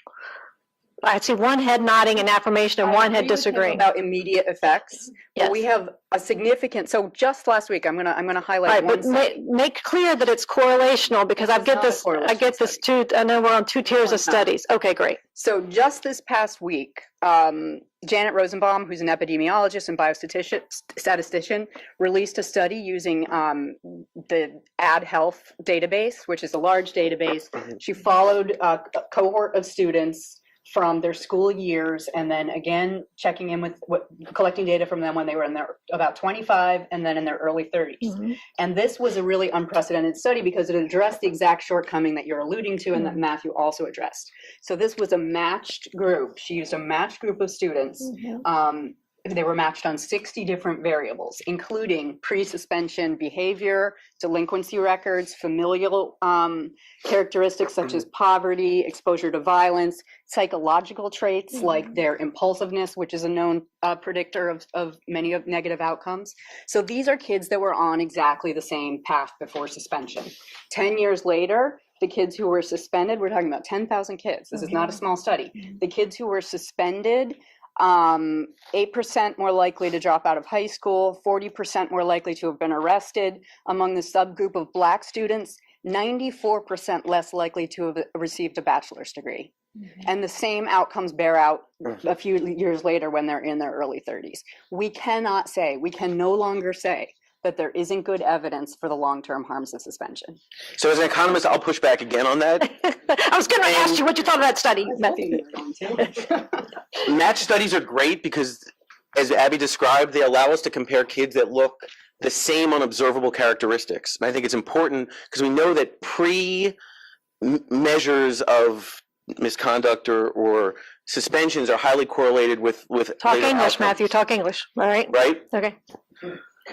I see one head nodding in affirmation and one head disagreeing. About immediate effects. Yes. But we have a significant, so just last week, I'm gonna highlight Right, one but study. make clear that it's correlational because I This is get not a this, I correlation get this too, I know we're on two tiers No, of it's not. studies. Okay, great. So just this past week, Janet Rosenbaum, who's an epidemiologist and biostatistician, released a study using the AdHealth database, which is a large database. She followed a cohort of students from their school years, and then again checking in with collecting data from them when they were in their about 25 and then in their early 30s. And this was a really unprecedented study because it addressed the exact shortcoming that you're alluding to and that Matthew also addressed. So this was a matched group. She used a matched group of students. They were matched on 60 different variables, including pre-suspension behavior, delinquency records, familial characteristics such as poverty, exposure to violence, psychological traits like their impulsiveness, which is a known predictor of many of negative outcomes. So these are kids that were on exactly the same path before suspension. 10 years later, the kids who were suspended, we're talking about 10,000 kids. This is not a small study. The kids who were suspended, 8% more likely to drop out of high school, 40% more likely to have been arrested. Among the subgroup of Black students, 94% less likely to have received a bachelor's degree. And the same outcomes bear out a few years later when they're in their early 30s. We can no longer say that there isn't good evidence for the long-term harms of suspension. So as an economist, I'll push back again on that. I was going to ask you what you thought of that study, Matthew. Match studies are great because, as Abby described, they allow us to compare kids that look the same on observable characteristics. And I think it's important because we know that pre-measures of misconduct or suspensions are highly correlated with Talk later English, outcomes. Matthew, talk English. All right? Right? Okay.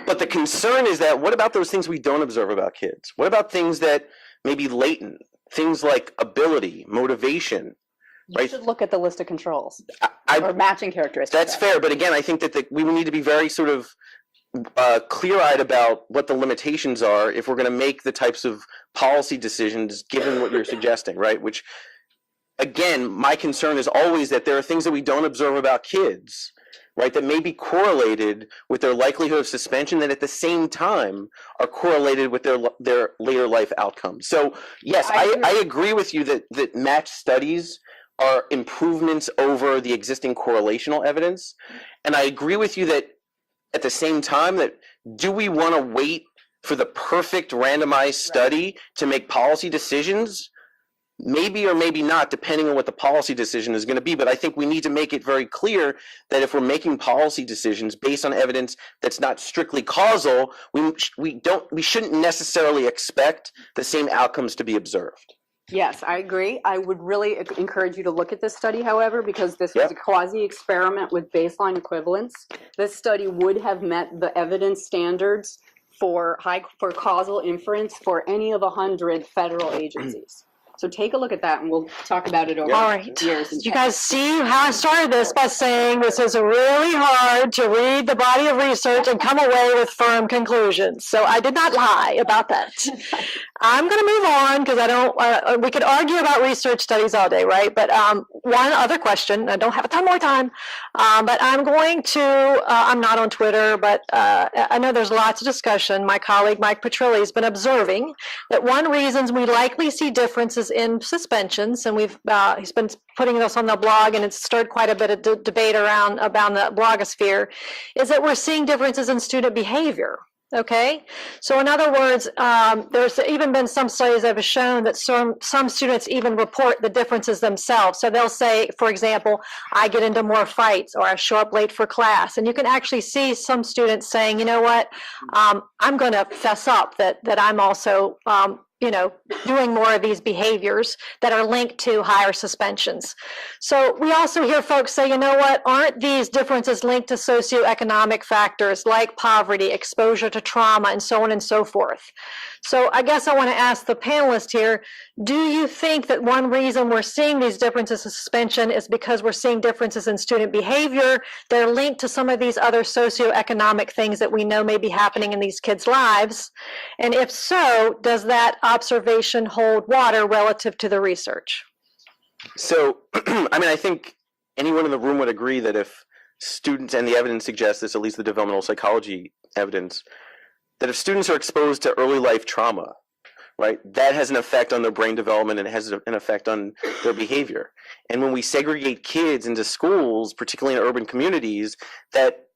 But the concern is that what about those things we don't observe about kids? What about things that may be latent? Things like ability, motivation, You right? should look at the list of controls I, or matching characteristics. That's fair, but again, I think that we need to be very sort of clear-eyed about what the limitations are if we're going to make the types of policy decisions given what you're suggesting, right? Which, again, my concern is always that there are things that we don't observe about kids, right, that may be correlated with their likelihood of suspension that at the same time are correlated with their later life outcomes. So yes, I agree with you that matched studies are improvements over the existing correlational evidence. And I agree with you that at the same time that do we want to wait for the perfect randomized study to make policy decisions? maybe or maybe not, depending on what the policy decision is going to be. But I think we need to make it very clear that if we're making policy decisions based on evidence that's not strictly causal, we shouldn't necessarily expect the same outcomes to be observed. Yes, I agree. I would really encourage you to look at this study, however, because this was Yep. a quasi-experiment with baseline equivalence. This study would have met the evidence standards for causal inference for any of 100 federal agencies. So take a look at that, and we'll talk about it over All right. years. You guys see how I started this by saying this is really hard to read the body of research and come away with firm conclusions. So I did not lie about that. I'm going to move on because I don't, we could argue about research studies all day, right? But one other question, I don't have a ton more time, but I'm going to, I'm not on Twitter, but I know there's lots of discussion. My colleague Mike Petrilli has been observing that one reason we likely see differences in suspensions, and he's been putting this on the blog, and it's stirred quite a bit of debate around the blogosphere, is that we're seeing differences in student behavior. Okay, so in other words, there's even been some studies that have shown that some students even report the differences themselves. So they'll say, for example, I get into more fights, or I show up late for class. And you can actually see some students saying, you know what, I'm going to fess up that I'm also doing more of these behaviors that are linked to higher suspensions. So we also hear folks say, you know what, aren't these differences linked to socioeconomic factors like poverty, exposure to trauma, and so on and so forth? So I guess I want to ask the panelists here, do you think that one reason we're seeing these differences in suspension is because we're seeing differences in student behavior that are linked to some of these other socioeconomic things that we know may be happening in these kids' lives? And if so, does that observation hold water relative to the research? So, I think anyone in the room would agree that if students, and the evidence suggests this, at least the developmental psychology evidence, that if students are exposed to early life trauma, right, that has an effect on their brain development and has an effect on their behavior. And when we segregate kids into schools, particularly in urban communities, that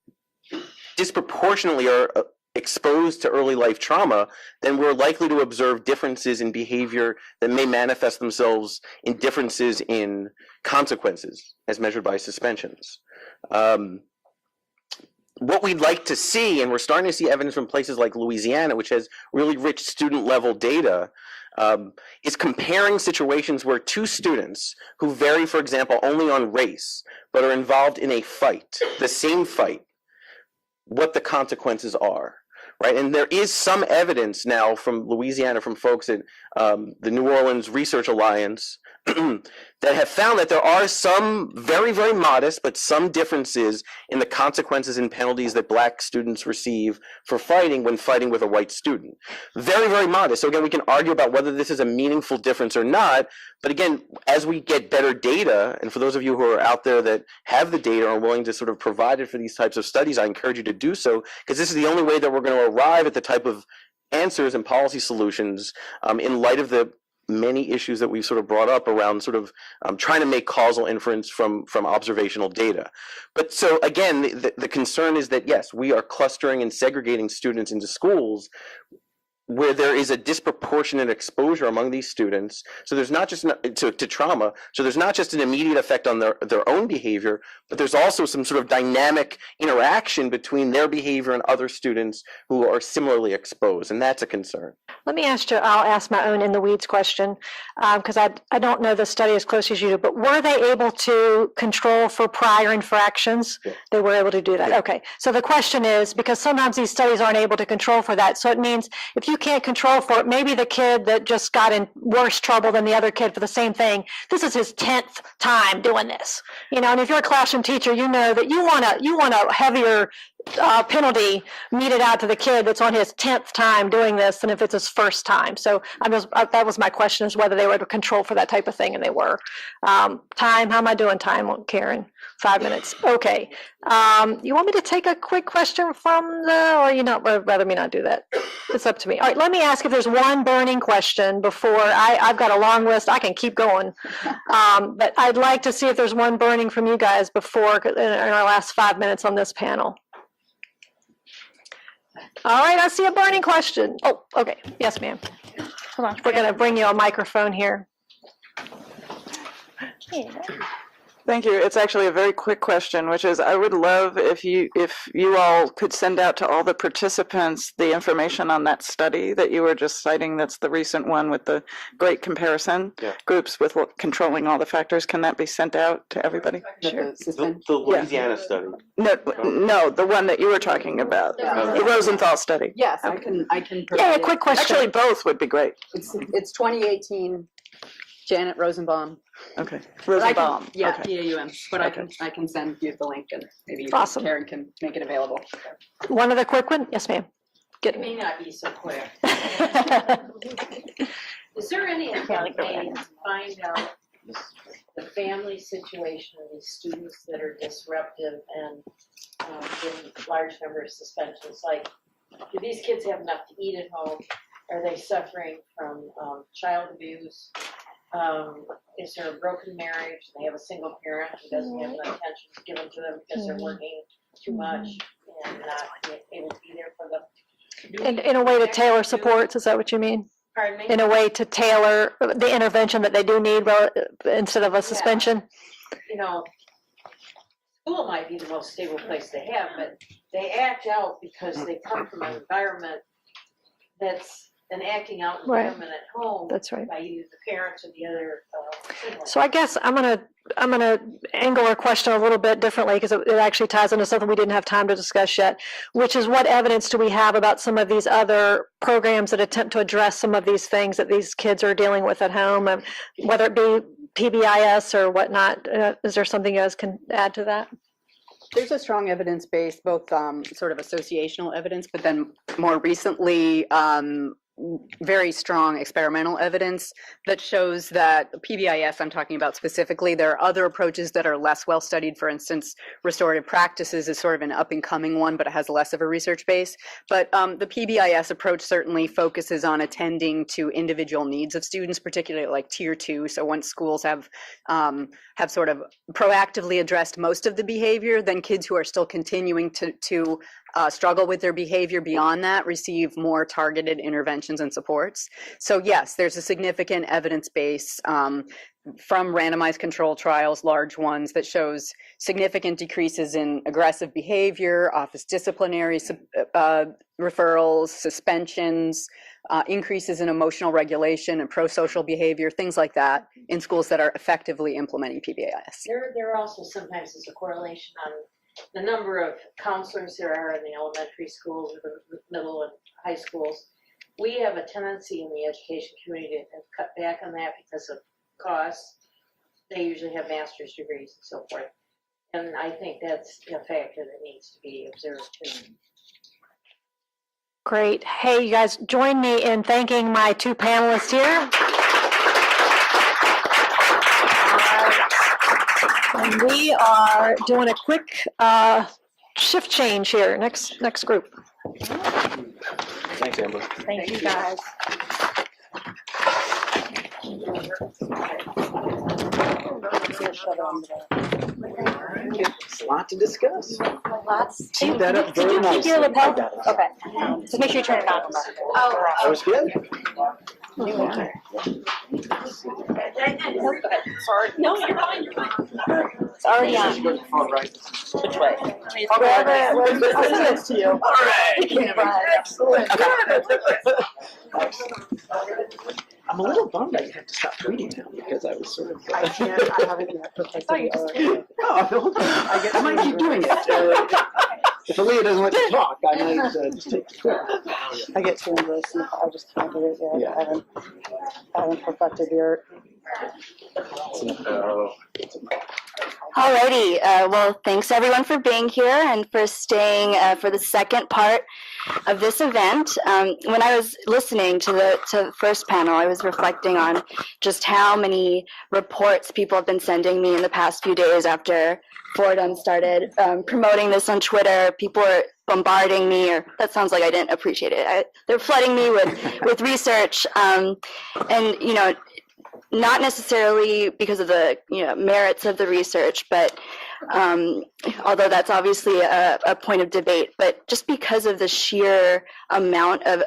disproportionately are exposed to early life trauma, then we're likely to observe differences in behavior that may manifest themselves in differences in consequences as measured by suspensions. What we'd like to see, and we're starting to see evidence from places like Louisiana, which has really rich student level data, is comparing situations where two students who vary, for example, only on race, but are involved in a fight, the same fight, what the consequences are. Right, and there is some evidence now from Louisiana, from folks at the New Orleans Research Alliance, that have found that there are some very, very modest, but some differences in the consequences and penalties that Black students receive for fighting when fighting with a white student. Very, very modest. So again, we can argue about whether this is a meaningful difference or not. But again, as we get better data, and for those of you who are out there that have the data and are willing to sort of provide it for these types of studies, I encourage you to do so, because this is the only way that we're going to arrive at the type of answers and policy solutions in light of the many issues that we've sort of brought up around sort of trying to make causal inference from observational data. But so again, the concern is that, yes, we are clustering and segregating students into schools where there is a disproportionate exposure among these students. So there's not just to trauma. So there's not just an immediate effect on their own behavior, but there's also some sort of dynamic interaction between their behavior and other students who are similarly exposed. And that's a concern. Let me ask you, I'll ask my own in the weeds question, because I don't know the study as close as you do, but were they able to control for prior infractions? Yeah. They were able to do that. Yeah. Okay. So the question is, because sometimes these studies aren't able to control for that. So it means if you can't control for it, maybe the kid that just got in worse trouble than the other kid for the same thing, this is his 10th time doing this. And if you're a classroom teacher, you know that you want a heavier penalty meted out to the kid that's on his 10th time doing this than if it's his first time. So that was my question, is whether they were able to control for that type of thing, and they were. Time, how am I doing time, Karen? 5 minutes. Okay. You want me to take a quick question from or you not rather me not do that? It's up to me. All right, let me ask if there's one burning question before I've got a long list. I can keep going. But I'd like to see if there's one burning from you guys before in our last 5 minutes on this panel. All right, I see a burning question. Oh, okay. Yes, ma'am. Hold on. We're going to bring you a microphone here. Thank you. It's actually a very quick question, which is I would love if you all could send out to all the participants the information on that study that you were just citing. That's the recent one with the great comparison groups with controlling all the factors. Can that be sent out to everybody? Sure. The Louisiana study. No, the one that you were talking about, the Rosenthal study. Yes, I can Yeah, provide a it. quick question. Actually, both would be great. It's 2018, Janet Rosenbaum. Okay. But I can- Rosenbaum. Yeah, Okay. PAUM, but I can send you the link and maybe Awesome. Karen can make it available. One other quick one? Yes, ma'am. It may not be so quick. Is there any way to find out the family situation of these students that are disruptive and getting large number of suspensions? Like, do these kids have enough to eat at home? Are they suffering from child abuse? Is there a broken marriage? They have a single parent who doesn't have enough attention given to them because they're working too much and not able to be there for them. In a way to tailor supports, is that what you mean? Pardon me? In a way to tailor the intervention that they do need instead of a suspension? You know, school might be the most stable place they have, but they act out because they come from an environment that's an acting out Right. environment at home That's right. by either the parents or the other siblings. So I guess I'm gonna angle our question a little bit differently because it actually ties into something we didn't have time to discuss yet, which is what evidence do we have about some of these other programs that attempt to address some of these things that these kids are dealing with at home, and whether it be PBIS or whatnot. Is there something you guys can add to that? There's a strong evidence base, both sort of associational evidence, but then more recently, very strong experimental evidence that shows that PBIS I'm talking about specifically. There are other approaches that are less well studied. For instance, restorative practices is sort of an up and coming one, but it has less of a research base. But the PBIS approach certainly focuses on attending to individual needs of students, particularly like tier 2. So once schools have sort of proactively addressed most of the behavior, then kids who are still continuing to struggle with their behavior beyond that receive more targeted interventions and supports. So yes, there's a significant evidence base from randomized control trials, large ones, that shows significant decreases in aggressive behavior, office disciplinary referrals, suspensions, increases in emotional regulation and pro-social behavior, things like that in schools that are effectively implementing PBIS. There also sometimes is a correlation on the number of counselors there are in the elementary schools or the middle and high schools. We have a tendency in the education community to cut back on that because of costs. They usually have master's degrees and so forth. And I think that's a factor that needs to be observed too. Great. Hey, you guys, join me in thanking my two panelists here. And we are doing a quick shift change here. Next group. Thanks, Amber. Thank you, guys. There's a lot to discuss. Lots. Teed that up Did very you keep your nicely. lapel? I got it. Okay. Just make sure you turn it on. That was good. No, you're fine. You're fine. It's already on. Which way? Wherever. I'll send this to you. All right. Excellent. I'm a little bummed I had to stop tweeting now because I was sort of. I haven't yet. Oh, hold on. I might keep doing it. If Aaliyah doesn't let me talk, I might just take the clip. I get too engrossed and I just can't do it yet. Yeah. I haven't perfected your. Alrighty, well, thanks everyone for being here and for staying for the second part of this event. When I was listening to the first panel, I was reflecting on just how many reports people have been sending me in the past few days after Fordham started promoting this on Twitter. People are bombarding me, or that sounds like I didn't appreciate it. They're flooding me with research, and you know, not necessarily because of the merits of the research, but although that's obviously a point of debate, but just because of the sheer amount of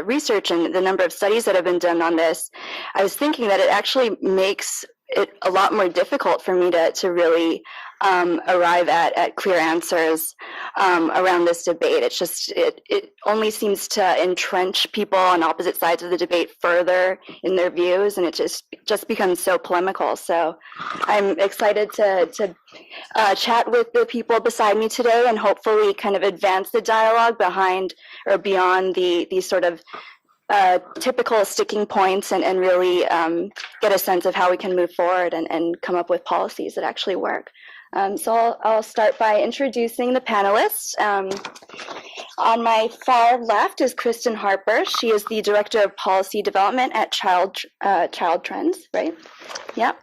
research and the number of studies that have been done on this, I was thinking that it actually makes it a lot more difficult for me to really arrive at clear answers around this debate. It's just, it only seems to entrench people on opposite sides of the debate further in their views, and it just becomes so polemical. So I'm excited to chat with the people beside me today and hopefully kind of advance the dialogue behind or beyond the sort of typical sticking points and really get a sense of how we can move forward and come up with policies that actually work. So I'll start by introducing the panelists. On my far left is Kristen Harper. She is the Director of Policy Development at Child Trends, right? Yep.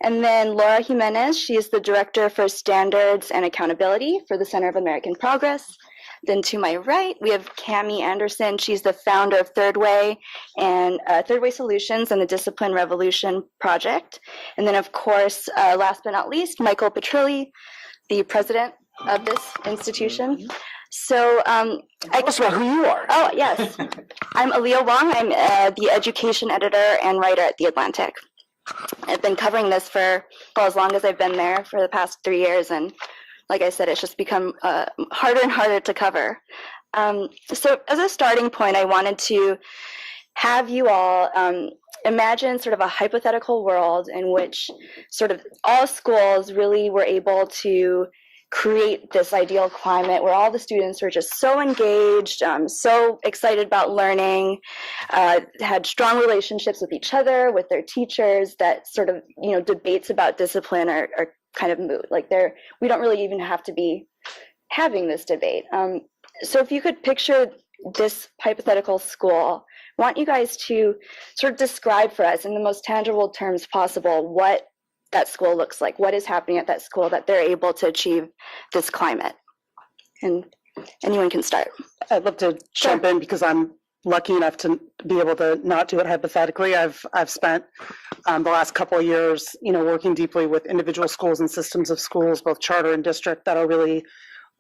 And then Laura Jimenez, she is the Director for Standards and Accountability for the Center of American Progress. Then to my right, we have Cami Anderson. She's the founder of Third Way and Third Way Solutions and the Discipline Revolution Project. And then, of course, last but not least, Michael Petrilli, the president of this institution. So Tell us about who you are. oh, yes. I'm Aaliyah Wong. I'm the education editor and writer at The Atlantic. I've been covering this for, well, as long as I've been there, for the past 3 years. And like I said, it's just become harder and harder to cover. So as a starting point, I wanted to have you all imagine sort of a hypothetical world in which sort of all schools really were able to create this ideal climate where all the students were just so engaged, so excited about learning, had strong relationships with each other, with their teachers, that sort of, debates about discipline are kind of moot. Like we don't really even have to be having this debate. So if you could picture this hypothetical school, I want you guys to sort of describe for us in the most tangible terms possible what that school looks like, what is happening at that school that they're able to achieve this climate. And anyone can start. I'd love to jump in because I'm lucky enough to be able to not do it hypothetically. I've spent the last couple of years, working deeply with individual schools and systems of schools, both charter and district, that are really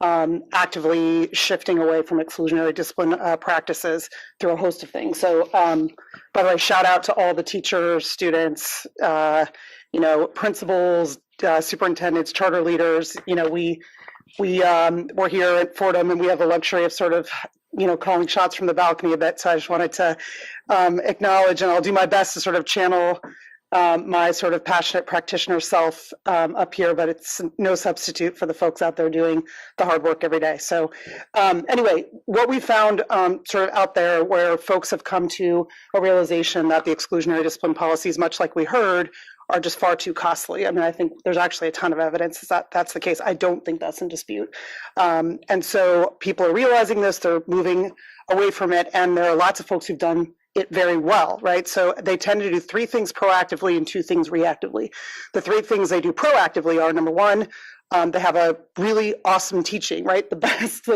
actively shifting away from exclusionary discipline practices through a host of things. So, by the way, shout out to all the teachers, students, principals, superintendents, charter leaders. We're here at Fordham, and we have the luxury of sort of, calling shots from the balcony a bit. So I just wanted to acknowledge, and I'll do my best to sort of channel my sort of passionate practitioner self up here, but it's no substitute for the folks out there doing the hard work every day. So anyway, what we found sort of out there where folks have come to a realization that the exclusionary discipline policies, much like we heard, are just far too costly. I mean, I think there's actually a ton of evidence that that's the case. I don't think that's in dispute. And so people are realizing this, they're moving away from it, and there are lots of folks who've done it very well, right? So they tend to do 3 things proactively and 2 things reactively. The 3 things they do proactively are, number one, they have a really awesome teaching, right? The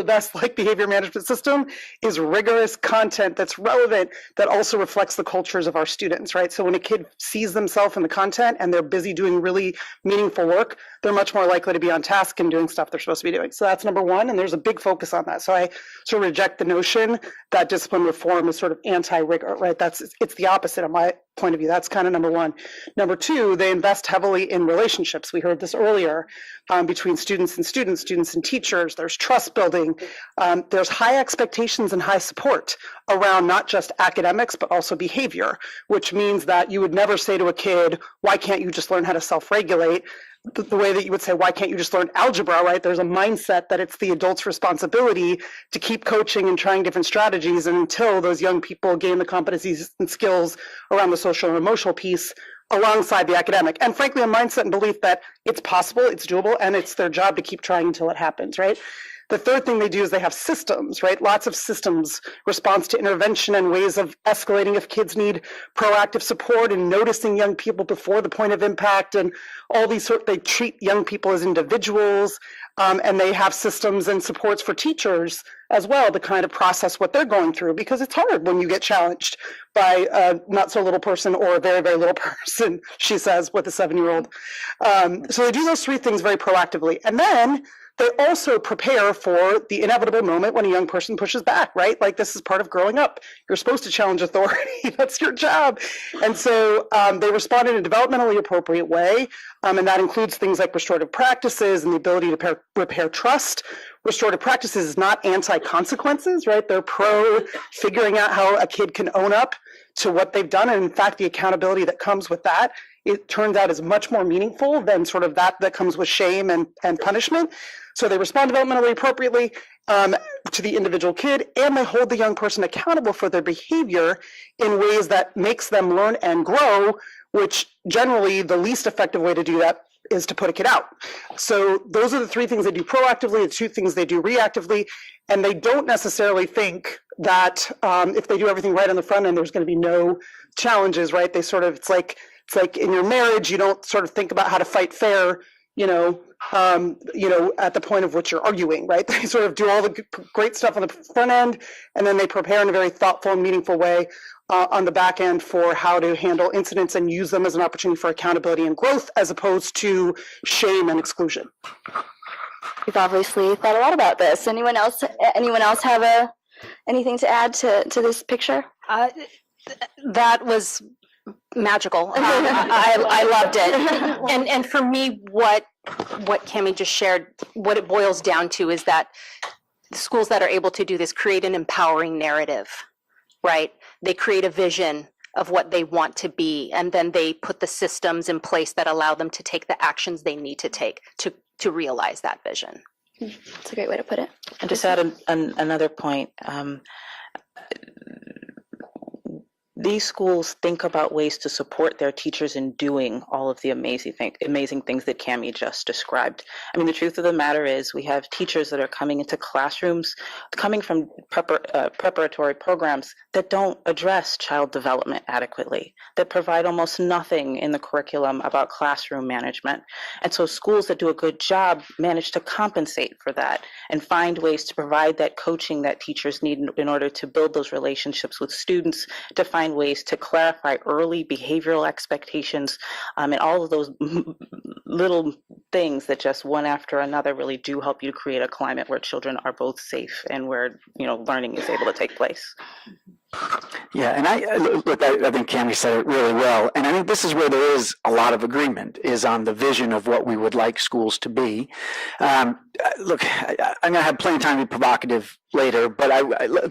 best like behavior management system is rigorous content that's relevant, that also reflects the cultures of our students, right? So when a kid sees themselves in the content and they're busy doing really meaningful work, they're much more likely to be on task and doing stuff they're supposed to be doing. So that's number one, and there's a big focus on that. So I sort of reject the notion that discipline reform is sort of anti-rigor, right? It's the opposite of my point of view. That's kind of number one. Number two, they invest heavily in relationships. We heard this earlier, between students and teachers. There's trust building. There's high expectations and high support around not just academics, but also behavior, which means that you would never say to a kid, why can't you just learn how to self-regulate? The way that you would say, why can't you just learn algebra, right? There's a mindset that it's the adult's responsibility to keep coaching and trying different strategies, and until those young people gain the competencies and skills around the social and emotional piece alongside the academic. And frankly, a mindset and belief that it's possible, it's doable, and it's their job to keep trying until it happens, right? The third thing they do is they have systems, right? Lots of systems, response to intervention and ways of escalating if kids need proactive support, and noticing young people before the point of impact, and all these they treat young people as individuals, and they have systems and supports for teachers as well to kind of process what they're going through, because it's hard when you get challenged by a not so little person or a very, very little person, she says, with a 7-year-old. So they do those 3 things very proactively. And then they also prepare for the inevitable moment when a young person pushes back, right? Like this is part of growing up. You're supposed to challenge authority. That's your job. And so they respond in a developmentally appropriate way. And that includes things like restorative practices and the ability to repair trust. Restorative practices is not anti-consequences, right? They're pro figuring out how a kid can own up to what they've done. And in fact, the accountability that comes with that, it turns out is much more meaningful than sort of that comes with shame and punishment. So they respond developmentally appropriately to the individual kid, and they hold the young person accountable for their behavior in ways that makes them learn and grow, which generally the least effective way to do that is to put a kid out. So those are the three things they do proactively, the two things they do reactively, and they don't necessarily think that if they do everything right on the front end, there's going to be no challenges, right? They sort of, it's like in your marriage, you don't sort of think about how to fight fair, at the point of which you're arguing, right? They sort of do all the great stuff on the front end, and then they prepare in a very thoughtful and meaningful way on the back end for how to handle incidents and use them as an opportunity for accountability and growth, as opposed to shame and exclusion. We've obviously thought a lot about this. Anyone else have anything to add to this picture? That was magical. I loved it. And for me, what Cami just shared, what it boils down to is that the schools that are able to do this create an empowering narrative, right? They create a vision of what they want to be, and then they put the systems in place that allow them to take the actions they need to take to realize that vision. That's a great way to put it. And just add another point. These schools think about ways to support their teachers in doing all of the amazing things that Cami just described. I mean, the truth of the matter is we have teachers that are coming into classrooms, coming from preparatory programs that don't address child development adequately, that provide almost nothing in the curriculum about classroom management. And so schools that do a good job manage to compensate for that and find ways to provide that coaching that teachers need in order to build those relationships with students, to find ways to clarify early behavioral expectations, and all of those little things that just one after another really do help you to create a climate where children are both safe and where learning is able to take place. Yeah, and I think Cami said it really well, and I think this is where there is a lot of agreement, is on the vision of what we would like schools to be. Look, I'm going to have plenty of time to be provocative later, but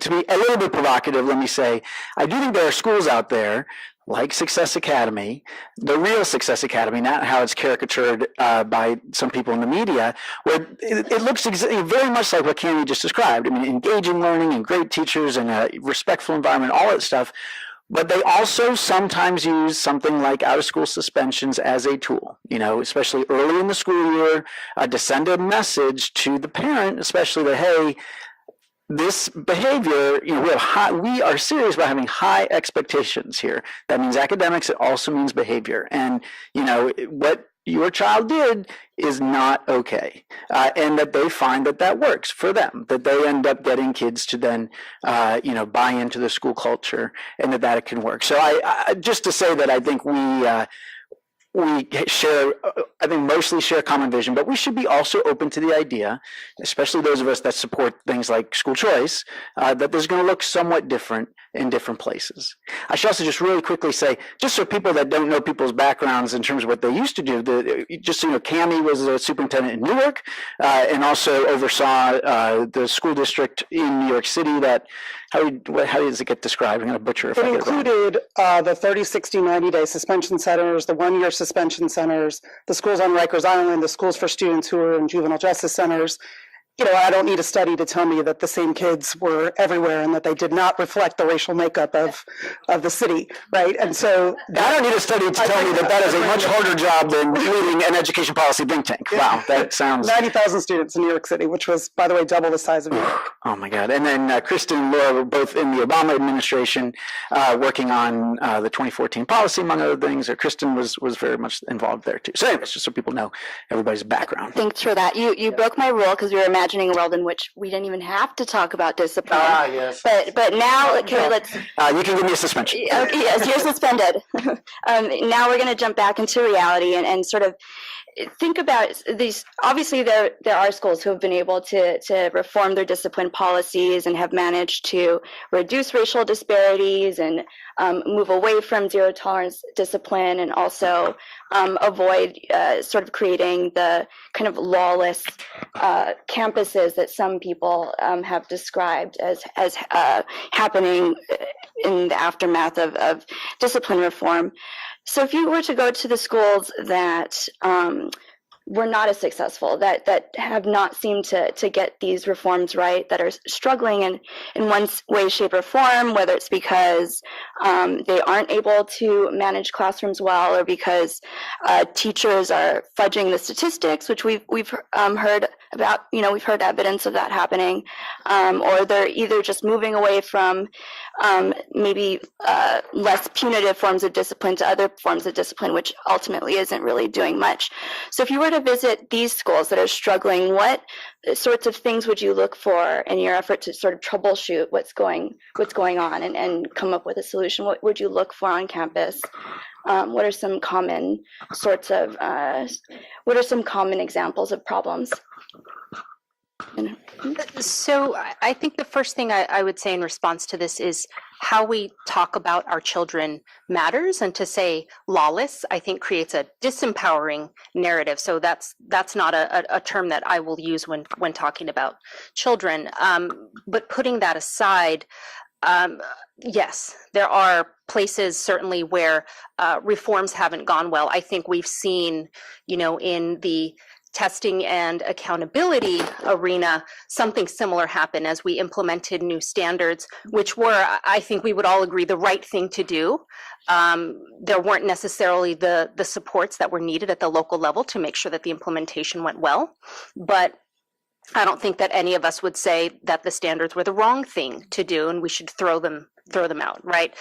to be a little bit provocative, let me say, I do think there are schools out there like Success Academy, the real Success Academy, not how it's caricatured by some people in the media, where it looks very much like what Cami just described. I mean, engaging learning and great teachers and a respectful environment, all that stuff. But they also sometimes use something like out-of-school suspensions as a tool, especially early in the school year, to send a message to the parent, especially that, hey, this behavior, we are serious about having high expectations here. That means academics. It also means behavior. And, what your child did is not okay. And that they find that works for them, that they end up getting kids to then, buy into the school culture, and that it can work. So I just to say that I think we share, I think mostly share common vision, but we should be also open to the idea, especially those of us that support things like school choice, that there's going to look somewhat different in different places. I should also just really quickly say, just so people that don't know people's backgrounds in terms of what they used to do, just so you know, Cami was a superintendent in Newark, and also oversaw the school district in New York City that, how does it get described? I'm going to butcher if I It get it wrong. included the 30, 60, 90-day suspension centers, the one-year suspension centers, the schools on Rikers Island, the schools for students who are in juvenile justice centers. I don't need a study to tell me that the same kids were everywhere and that they did not reflect the racial makeup of the city, right? And so I don't need a study to tell me that is a much harder job than leading an education policy think tank. Wow, that sounds... 90,000 students in New York City, which was, by the way, double the size of New York. Oh my God. And then Kristen and Laura were both in the Obama administration working on the 2014 policy, among other things. Kristen was very much involved there too. So anyways, just so people know everybody's background. Thanks for that. You broke my rule because we were imagining a world in which we didn't even have to talk about discipline. Yes. But now, okay, let's... You can give me a suspension. Okay, yes, you're suspended. Now we're going to jump back into reality and sort of think about these. Obviously, there are schools who have been able to reform their discipline policies and have managed to reduce racial disparities and move away from zero tolerance discipline, and also avoid sort of creating the kind of lawless campuses that some people have described as happening in the aftermath of discipline reform. So if you were to go to the schools that were not as successful, that have not seemed to get these reforms right, that are struggling in one way, shape, or form, whether it's because they aren't able to manage classrooms well, or because teachers are fudging the statistics, which we've heard about, we've heard evidence of that happening, or they're either just moving away from maybe less punitive forms of discipline to other forms of discipline, which ultimately isn't really doing much. So if you were to visit these schools that are struggling, what sorts of things would you look for in your effort to sort of troubleshoot what's going on and come up with a solution? What would you look for on campus? What are some common examples of problems? So I think the first thing I would say in response to this is how we talk about our children matters, and to say lawless, I think, creates a disempowering narrative. So that's not a term that I will use when talking about children. But putting that aside, yes, there are places certainly where reforms haven't gone well. I think we've seen, in the testing and accountability arena, something similar happened as we implemented new standards, which were, I think we would all agree, the right thing to do. There weren't necessarily the supports that were needed at the local level to make sure that the implementation went well. But I don't think that any of us would say that the standards were the wrong thing to do and we should throw them out, right?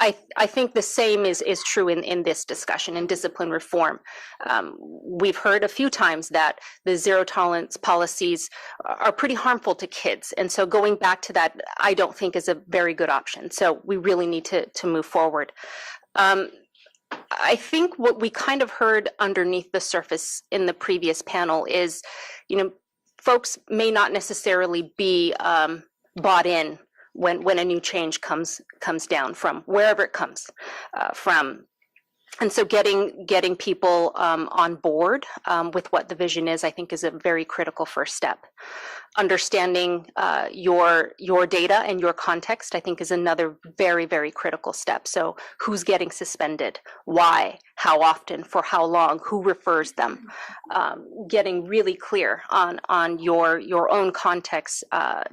I think the same is true in this discussion, in discipline reform. We've heard a few times that the zero tolerance policies are pretty harmful to kids. And so going back to that, I don't think is a very good option. So we really need to move forward. I think what we kind of heard underneath the surface in the previous panel is, folks may not necessarily be bought in when a new change comes down from wherever it comes from. And so getting people on board with what the vision is, I think, is a very critical first step. Understanding your data and your context, I think, is another very, very critical step. So who's getting suspended, why, how often, for how long, who refers them, getting really clear on your own context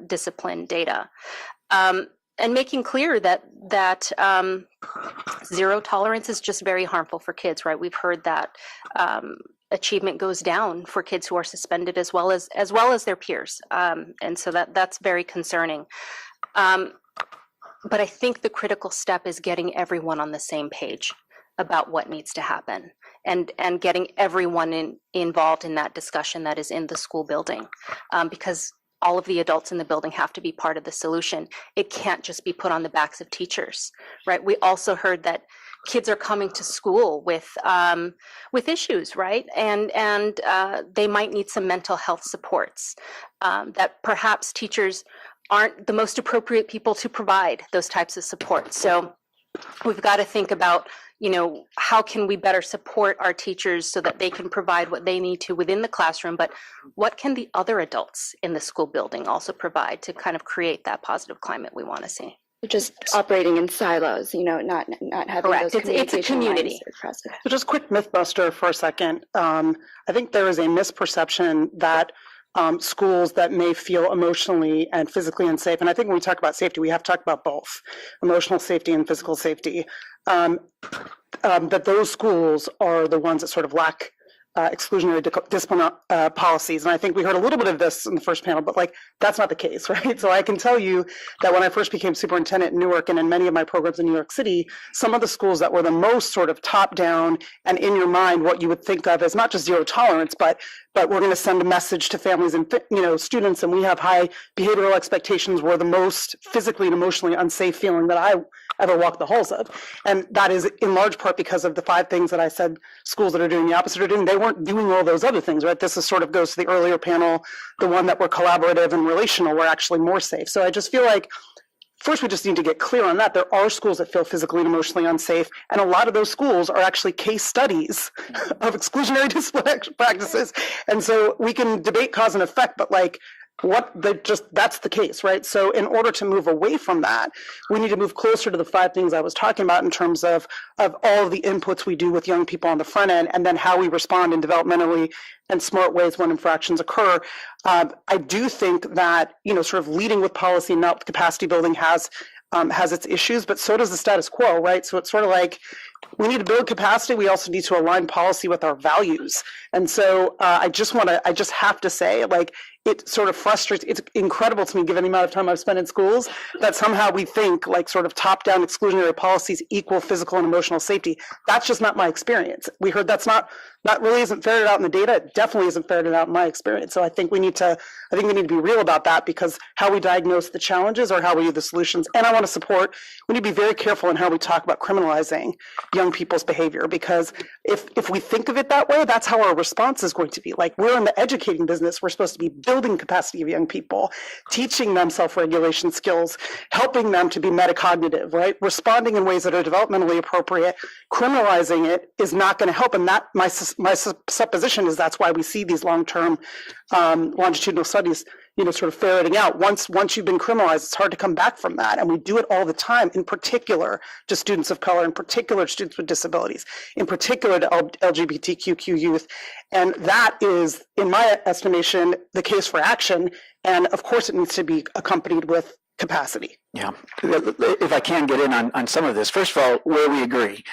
discipline data. And making clear that zero tolerance is just very harmful for kids, right? We've heard that achievement goes down for kids who are suspended as well as their peers, and so that's very concerning. But I think the critical step is getting everyone on the same page about what needs to happen, and getting everyone involved in that discussion that is in the school building, because all of the adults in the building have to be part of the solution. It can't just be put on the backs of teachers, right? We also heard that kids are coming to school with issues, right? And they might need some mental health supports, that perhaps teachers aren't the most appropriate people to provide those types of supports. So we've got to think about, how can we better support our teachers so that they can provide what they need to within the classroom, but what can the other adults in the school building also provide to kind of create that positive climate we want to see? Just operating in silos, not having Correct. those It's a community. So just quick mythbuster for a second. I think there is a misperception that schools that may feel emotionally and physically unsafe, and I think when we talk about safety, we have to talk about both, emotional safety and physical safety, that those schools are the ones that sort of lack exclusionary discipline policies. And I think we heard a little bit of this in the first panel, but that's not the case, right? So I can tell you that when I first became superintendent in Newark and in many of my programs in New York City, some of the schools that were the most sort of top down and in your mind, what you would think of as not just zero tolerance, but but we're going to send a message to families and students, and we have high behavioral expectations. We're the most physically and emotionally unsafe feeling that I ever walked the halls of, and that is in large part because of the 5 things that I said schools that are doing the opposite are doing. They weren't doing all those other things, right? This is sort of goes to the earlier panel, the one that were collaborative and relational were actually more safe. So I just feel like first, we just need to get clear on that. There are schools that feel physically and emotionally unsafe, and a lot of those schools are actually case studies of exclusionary discipline practices. And so we can debate cause and effect, but that's the case, right? So in order to move away from that, we need to move closer to the 5 things I was talking about in terms of all of the inputs we do with young people on the front end, and then how we respond in developmentally and smart ways when infractions occur. I do think that, sort of leading with policy, not with capacity building has its issues, but so does the status quo, right? So it's sort of like, we need to build capacity. We also need to align policy with our values. And so I just have to say, it sort of frustrates, it's incredible to me, given the amount of time I've spent in schools, that somehow we think sort of top-down exclusionary policies equal physical and emotional safety. That's just not my experience. We heard that really isn't ferreted out in the data. It definitely isn't ferreted out in my experience. So I think we need to be real about that, because how we diagnose the challenges or how we do the solutions. And I want to support, we need to be very careful in how we talk about criminalizing young people's behavior, because if we think of it that way, that's how our response is going to be. We're in the educating business. We're supposed to be building capacity of young people, teaching them self-regulation skills, helping them to be metacognitive, right? Responding in ways that are developmentally appropriate. Criminalizing it is not going to help. And that my supposition is that's why we see these long-term longitudinal studies, sort of ferreting out. Once you've been criminalized, it's hard to come back from that. And we do it all the time, in particular to students of color, in particular to students with disabilities, in particular to LGBTQ youth. And that is, in my estimation, the case for action. And of course, it needs to be accompanied with capacity. Yeah, if I can get in on some of this. First of all, where we agree.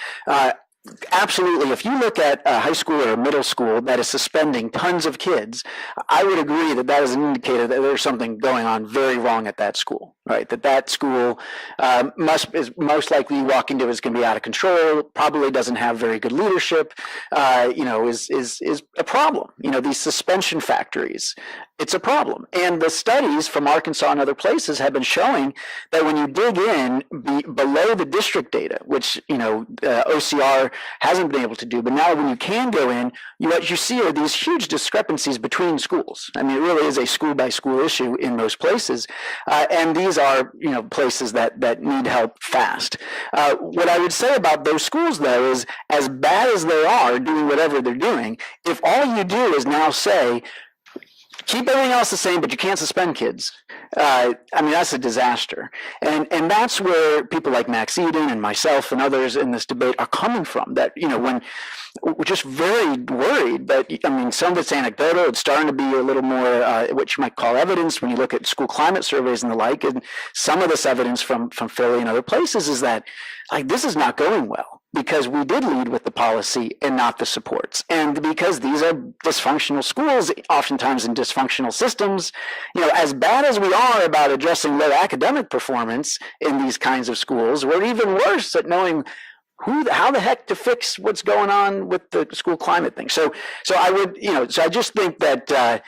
Absolutely. If you look at a high school or a middle school that is suspending tons of kids, I would agree that is an indicator that there's something going on very wrong at that school, right? That school is most likely walking to is going to be out of control, probably doesn't have very good leadership, is a problem. These suspension factories, it's a problem. And the studies from Arkansas and other places have been showing that when you dig in below the district data, which, OCR hasn't been able to do, but now when you can go in, what you see are these huge discrepancies between schools. I mean, it really is a school by school issue in most places. And these are, places that need help fast. What I would say about those schools, though, is as bad as they are doing whatever they're doing, if all you do is now say, keep everything else the same, but you can't suspend kids. That's a disaster. And that's where people like Max Eden and myself and others in this debate are coming from. That, when we're just very worried that, some of it's anecdotal. It's starting to be a little more what you might call evidence when you look at school climate surveys and the like. And some of this evidence from Philly and other places is that, this is not going well, because we did lead with the policy and not the supports. And because these are dysfunctional schools, oftentimes in dysfunctional systems, as bad as we are about addressing low academic performance in these kinds of schools, we're even worse at knowing how the heck to fix what's going on with the school climate thing. So I would, so I just think that, the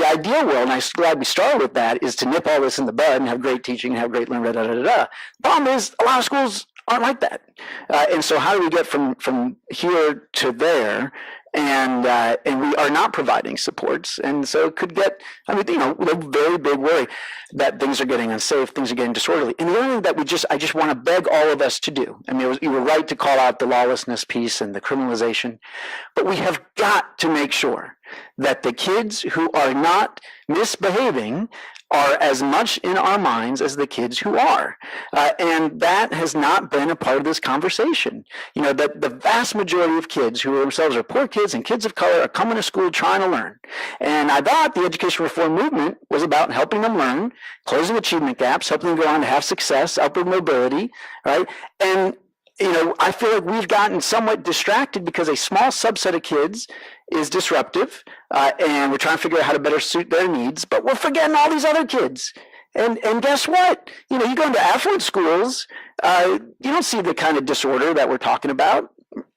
ideal world, and I'm glad we started with that, is to nip all this in the bud and have great teaching and have great learning, The problem is a lot of schools aren't like that. And so how do we get from here to there? And we are not providing supports. And so it could get, a very big worry that things are getting unsafe, things are getting disorderly. And the other thing that I just want to beg all of us to do, you were right to call out the lawlessness piece and the criminalization, but we have got to make sure that the kids who are not misbehaving are as much in our minds as the kids who are. And that has not been a part of this conversation. That the vast majority of kids who themselves are poor kids and kids of color are coming to school trying to learn. And I thought the education reform movement was about helping them learn, closing achievement gaps, helping them go on to have success, upward mobility, right? And I feel like we've gotten somewhat distracted because a small subset of kids is disruptive, and we're trying to figure out how to better suit their needs, but we're forgetting all these other kids. And guess what? You go into affluent schools, you don't see the kind of disorder that we're talking about.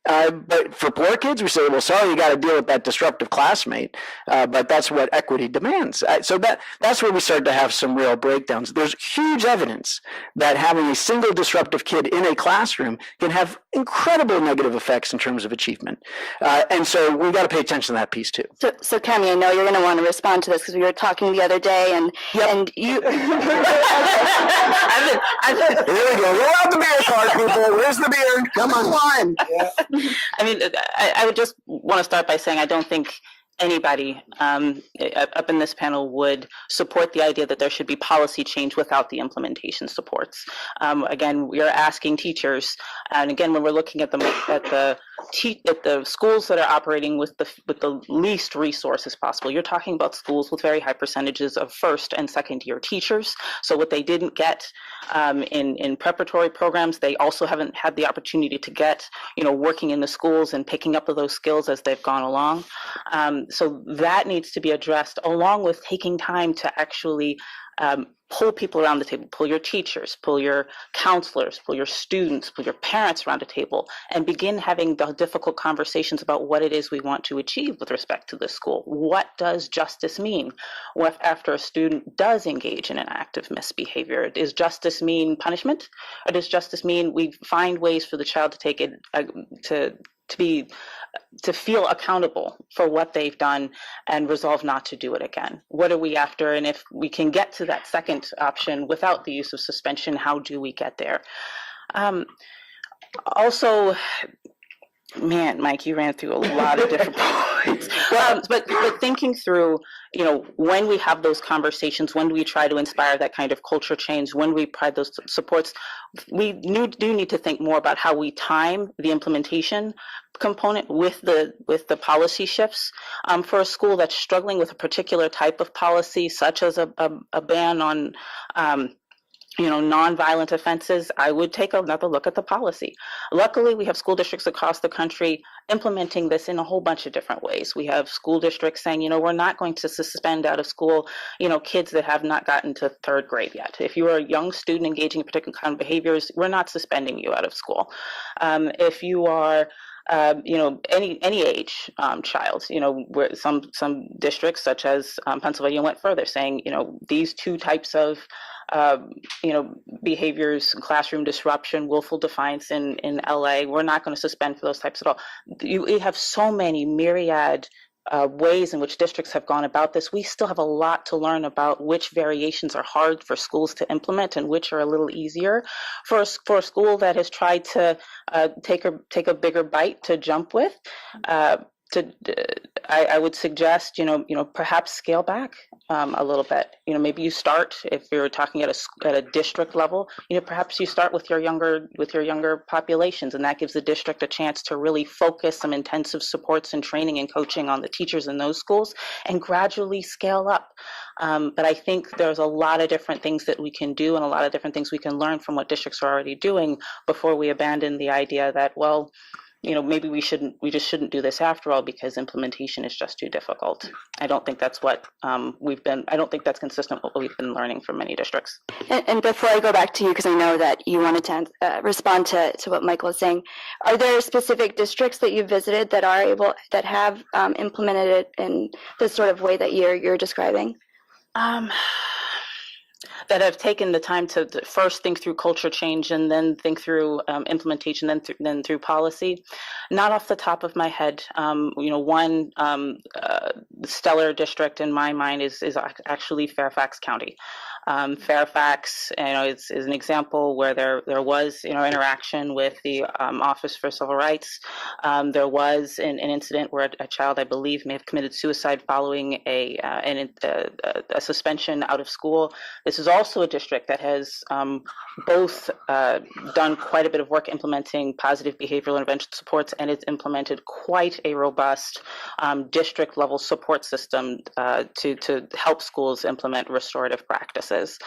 But for poor kids, we say, well, sorry, you got to deal with that disruptive classmate. But that's what equity demands. So that's where we start to have some real breakdowns. There's huge evidence that having a single disruptive kid in a classroom can have incredible negative effects in terms of achievement. And so we got to pay attention to that piece too. So Cami, I know you're going to want to respond to this because we were talking the other day, and you. Here we go. Roll out the beer card, people. Where's the beer? Come on. I mean, I would just want to start by saying I don't think anybody up in this panel would support the idea that there should be policy change without the implementation supports. Again, we are asking teachers, and again, when we're looking at the schools that are operating with the least resources possible, you're talking about schools with very high percentages of first and second year teachers. So what they didn't get in preparatory programs, they also haven't had the opportunity to get, working in the schools and picking up those skills as they've gone along. So that needs to be addressed, along with taking time to actually pull people around the table, pull your teachers, pull your counselors, pull your students, pull your parents around a table, and begin having the difficult conversations about what it is we want to achieve with respect to the school. What does justice mean after a student does engage in an act of misbehavior? Does justice mean punishment, or does justice mean we find ways for the child to take it to feel accountable for what they've done and resolve not to do it again? What are we after? And if we can get to that second option without the use of suspension, how do we get there? Also, man, Mike, you ran through a lot of different points. But thinking through, when we have those conversations, when we try to inspire that kind of culture change, when we provide those supports, we do need to think more about how we time the implementation component with the policy shifts. For a school that's struggling with a particular type of policy, such as a ban on nonviolent offenses, I would take another look at the policy. Luckily, we have school districts across the country implementing this in a whole bunch of different ways. We have school districts saying, we're not going to suspend out of school, kids that have not gotten to third grade yet. If you are a young student engaging in particular kind of behaviors, we're not suspending you out of school. If you are any age child, where some districts such as Pennsylvania went further, saying, these two types of behaviors, classroom disruption, willful defiance in LA, we're not going to suspend for those types at all. You have so many myriad ways in which districts have gone about this. We still have a lot to learn about which variations are hard for schools to implement and which are a little easier. For a school that has tried to take a bigger bite to jump with, I would suggest, perhaps scale back a little bit. Maybe you start, if you're talking at a district level, perhaps you start with your younger populations, and that gives the district a chance to really focus some intensive supports and training and coaching on the teachers in those schools, and gradually scale up. But I think there's a lot of different things that we can do, and a lot of different things we can learn from what districts are already doing before we abandon the idea that, well, maybe we just shouldn't do this after all because implementation is just too difficult. I don't think that's what I don't think that's consistent with what we've been learning from many districts. And before I go back to you, because I know that you wanted to respond to what Michael was saying, are there specific districts that you've visited that have implemented it in the sort of way that you're describing? That have taken the time to first think through culture change and then think through implementation, then through policy. Not off the top of my head. One stellar district in my mind is actually Fairfax County. Fairfax, is an example where there was, interaction with the Office for Civil Rights. There was an incident where a child, I believe, may have committed suicide following a suspension out of school. This is also a district that has both done quite a bit of work implementing positive behavioral intervention supports, and it's implemented quite a robust district-level support system to help schools implement restorative practices.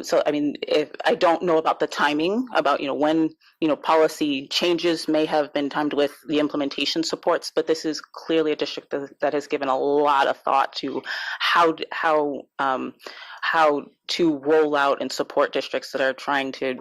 So, if I don't know about the timing, about when policy changes may have been timed with the implementation supports, but this is clearly a district that has given a lot of thought to how to roll out and support districts that are trying to,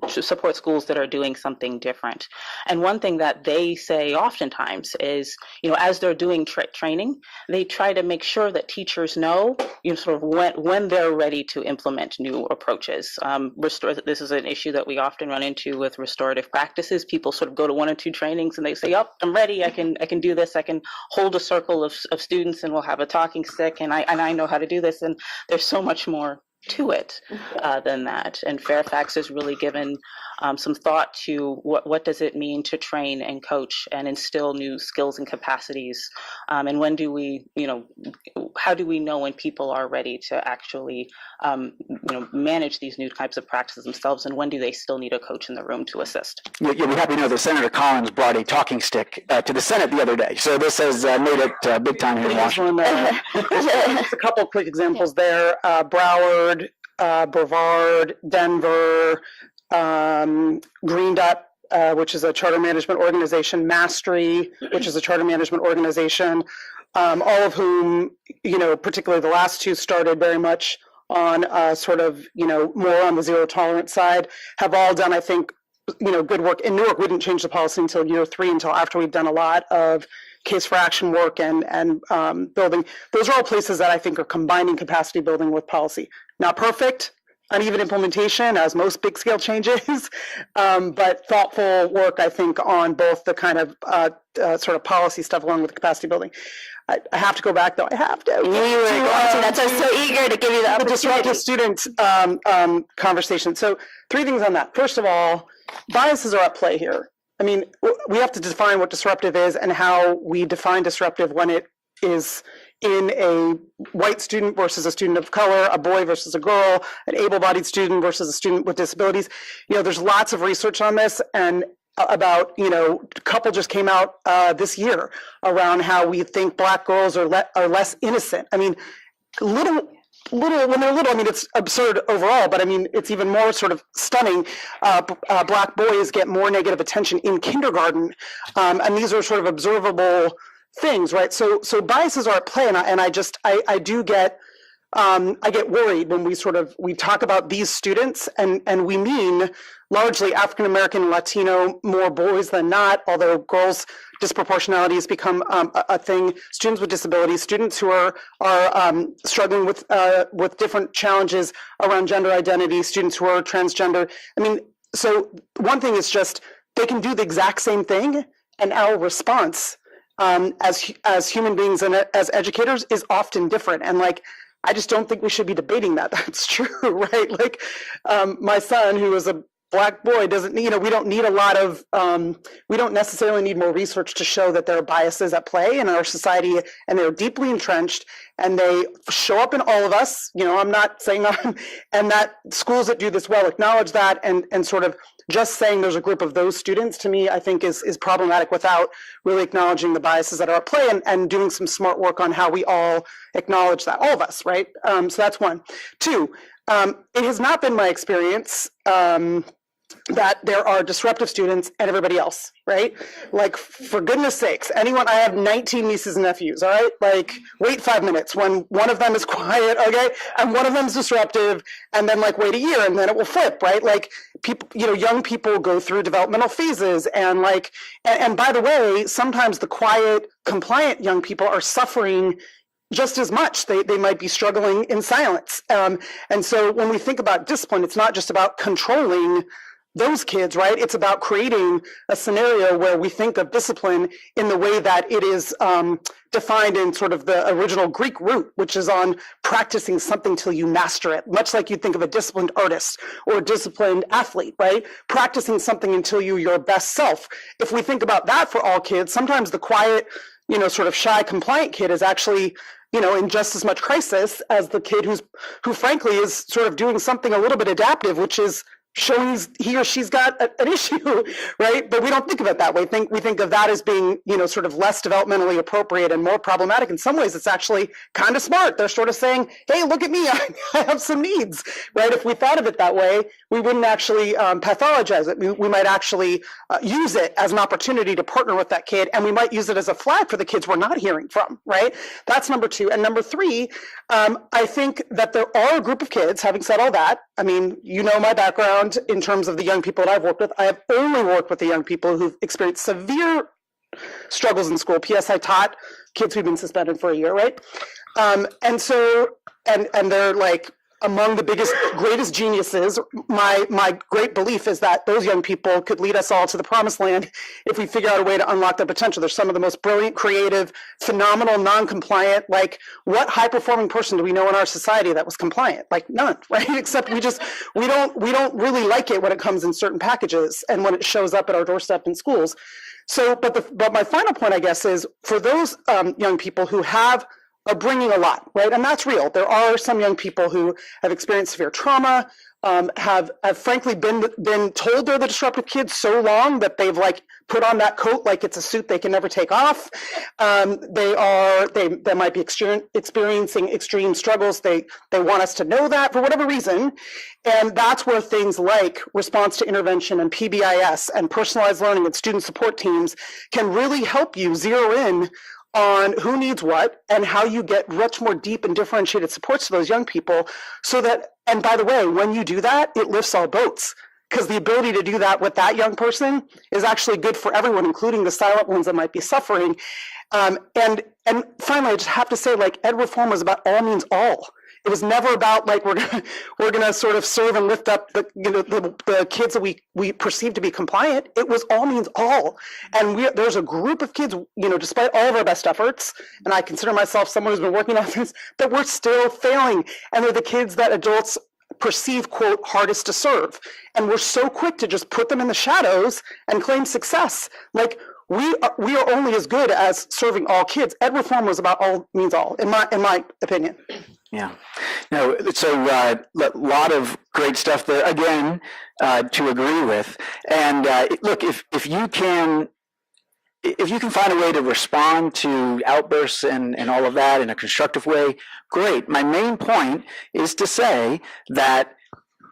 to support schools that are doing something different. And one thing that they say oftentimes is, as they're doing training, they try to make sure that teachers know, sort of when they're ready to implement new approaches. This is an issue that we often run into with restorative practices. People sort of go to 1 or 2 trainings and they say, "Yep, I'm ready. I can do this. I can hold a circle of students and we'll have a talking stick, and I know how to do this." And there's so much more to it than that. And Fairfax has really given some thought to what does it mean to train and coach and instill new skills and capacities, and when do we, how do we know when people are ready to actually, manage these new types of practices themselves, and when do they still need a coach in the room to assist? You'll be happy to know that Senator Collins brought a talking stick to the Senate the other day. So this has made it big time here in Washington. Just a couple of quick examples there. Broward, Brevard, Denver, Green Dot, which is a charter management organization, Mastery, which is a charter management organization, all of whom, particularly the last 2 started very much on sort of, more on the zero tolerance side, have all done, I think, good work. In Newark, we didn't change the policy until year 3, until after we've done a lot of case for action work and building. Those are all places that I think are combining capacity building with policy. Not perfect, uneven implementation, as most big scale changes, but thoughtful work, I think, on both the kind of sort of policy stuff along with capacity building. I have to go back, though. I have to. That's why I was so eager to give you the opportunity. Disruptive student conversation. So 3 things on that. First of all, biases are at play here. I mean, we have to define what disruptive is and how we define disruptive when it is in a white student versus a student of color, a boy versus a girl, an able-bodied student versus a student with disabilities. There's lots of research on this, and about, a couple just came out this year around how we think Black girls are less innocent. I mean, little when they're little, I mean, it's absurd overall, but I mean, it's even more sort of stunning. Black boys get more negative attention in kindergarten, and these are sort of observable things, right? So biases are at play, and I do get I get worried when we talk about these students, and we mean largely African American and Latino, more boys than not, although girls disproportionality has become a thing. Students with disabilities, students who are struggling with different challenges around gender identity, students who are transgender. I mean, so one thing is just they can do the exact same thing, and our response as human beings and as educators is often different. And I just don't think we should be debating that. That's true, right? My son, who is a Black boy, doesn't need, we don't need a lot of, we don't necessarily need more research to show that there are biases at play in our society, and they're deeply entrenched, and they show up in all of us. I'm not saying and that schools that do this well acknowledge that, and sort of just saying there's a group of those students, to me, I think is problematic without really acknowledging the biases that are at play and doing some smart work on how we all acknowledge that, all of us, right? So that's one. 2, it has not been my experience that there are disruptive students and everybody else, right? For goodness sakes, I have 19 nieces and nephews, all right? Wait 5 minutes when one of them is quiet, okay? And one of them is disruptive, and then wait a year and then it will flip, right? People, young people go through developmental phases, and and by the way, sometimes the quiet, compliant young people are suffering just as much. They might be struggling in silence. And so when we think about discipline, it's not just about controlling those kids, right? It's about creating a scenario where we think of discipline in the way that it is defined in sort of the original Greek root, which is on practicing something till you master it, much like you think of a disciplined artist or a disciplined athlete, right? Practicing something until you're your best self. If we think about that for all kids, sometimes the quiet, sort of shy, compliant kid is actually in just as much crisis as the kid who frankly is sort of doing something a little bit adaptive, which is showing he or she's got an issue, right? But we don't think of it that way. We think of that as being, sort of less developmentally appropriate and more problematic. In some ways, it's actually kind of smart. They're sort of saying, hey, look at me, I have some needs, right? If we thought of it that way, we wouldn't actually pathologize it. We might actually use it as an opportunity to partner with that kid, and we might use it as a flag for the kids we're not hearing from, right? That's number two. And number three, I think that there are a group of kids, having said all that, I mean, my background in terms of the young people that I've worked with. I have only worked with the young people who've experienced severe struggles in school. P.S. I taught kids who've been suspended for a year, right? And so, and they're like among the greatest geniuses. My great belief is that those young people could lead us all to the promised land if we figure out a way to unlock their potential. They're some of the most brilliant, creative, phenomenal, non-compliant. Like, what high-performing person do we know in our society that was compliant? Like, none, right? Except we don't really like it when it comes in certain packages and when it shows up at our doorstep in schools. So, but my final point, I guess, is for those young people who are bringing a lot, right? And that's real. There are some young people who have experienced severe trauma, have frankly been told they're the disruptive kids so long that they've like put on that coat like it's a suit they can never take off. They might be experiencing extreme struggles. They want us to know that for whatever reason. And that's where things like response to intervention and PBIS and personalized learning and student support teams can really help you zero in on who needs what and how you get much more deep and differentiated supports to those young people so that, and by the way, when you do that, it lifts all boats. Because the ability to do that with that young person is actually good for everyone, including the silent ones that might be suffering. And finally, I just have to say, like, ed reform was about all means all. It was never about like we're gonna sort of serve and lift up the kids that we perceive to be compliant. It was all means all, and there's a group of kids, despite all of our best efforts, and I consider myself someone who's been working on this, that we're still failing, and they're the kids that adults perceive, quote, hardest to serve, and we're so quick to just put them in the shadows and claim success. Like, we are only as good as serving all kids. Ed reform was about all means all, in my opinion. Yeah. No, so a lot of great stuff there, again, to agree with. And look, if you can find a way to respond to outbursts and all of that in a constructive way, great. My main point is to say that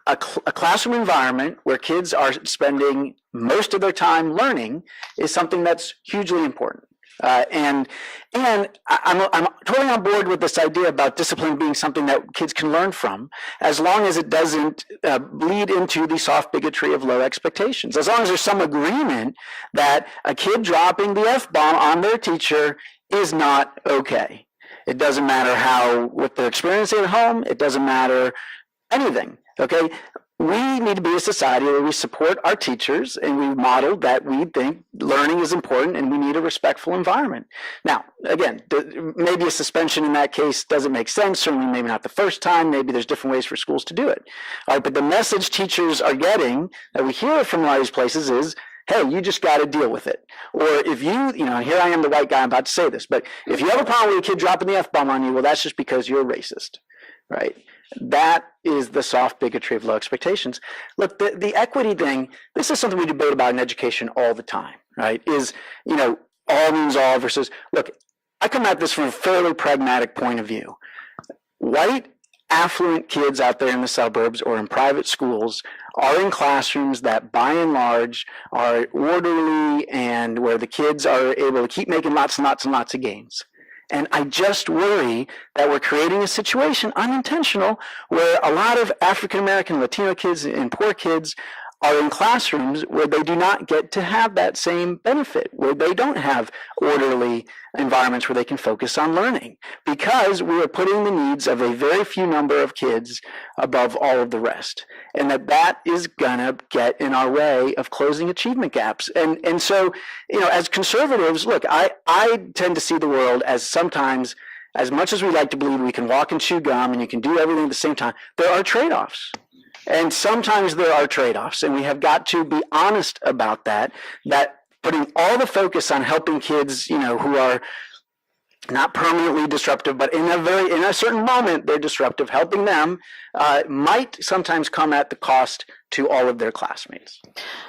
a classroom environment where kids are spending most of their time learning is something that's hugely important. And I'm totally on board with this idea about discipline being something that kids can learn from, as long as it doesn't bleed into the soft bigotry of low expectations. As long as there's some agreement that a kid dropping the F-bomb on their teacher is not okay. It doesn't matter what they're experiencing at home. It doesn't matter anything. Okay. We need to be a society where we support our teachers and we model that we think learning is important and we need a respectful environment. Now, again, maybe a suspension in that case doesn't make sense, certainly maybe not the first time, maybe there's different ways for schools to do it. All right, but the message teachers are getting that we hear from a lot of these places is, hey, you just got to deal with it. Or if here I am the white guy, I'm about to say this, but if you have a problem with a kid dropping the F-bomb on you, well, that's just because you're racist, right? That is the soft bigotry of low expectations. Look, the equity thing, this is something we debate about in education all the time, right? Is, all means all versus, look, I come at this from a fairly pragmatic point of view. White, affluent kids out there in the suburbs or in private schools are in classrooms that by and large are orderly and where the kids are able to keep making lots and lots and lots of gains. And I just worry that we're creating a situation, unintentional, where a lot of African-American, Latino kids and poor kids are in classrooms where they do not get to have that same benefit, where they don't have orderly environments where they can focus on learning, because we are putting the needs of a very few number of kids above all of the rest. And that is going to get in our way of closing achievement gaps. And so, as conservatives, look, I tend to see the world as sometimes, as much as we like to believe we can walk and chew gum and you can do everything at the same time, there are trade-offs. And sometimes there are trade-offs, and we have got to be honest about that putting all the focus on helping kids, who are not permanently disruptive, but in a certain moment, they're disruptive. Helping them might sometimes come at the cost to all of their classmates.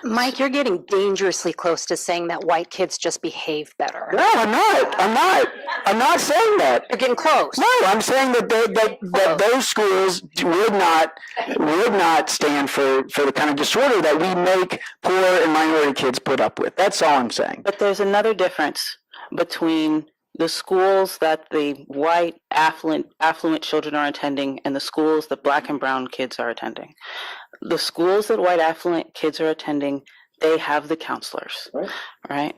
Mike, you're getting dangerously close to saying that white kids just behave better. No, I'm not saying that. You're getting close. No, I'm saying that those schools would not stand for the kind of disorder that we make poor and minority kids put up with. That's all I'm saying. But there's another difference between the schools that the white affluent children are attending and the schools that black and brown kids are attending. The schools that white affluent kids are attending, they have the counselors, right?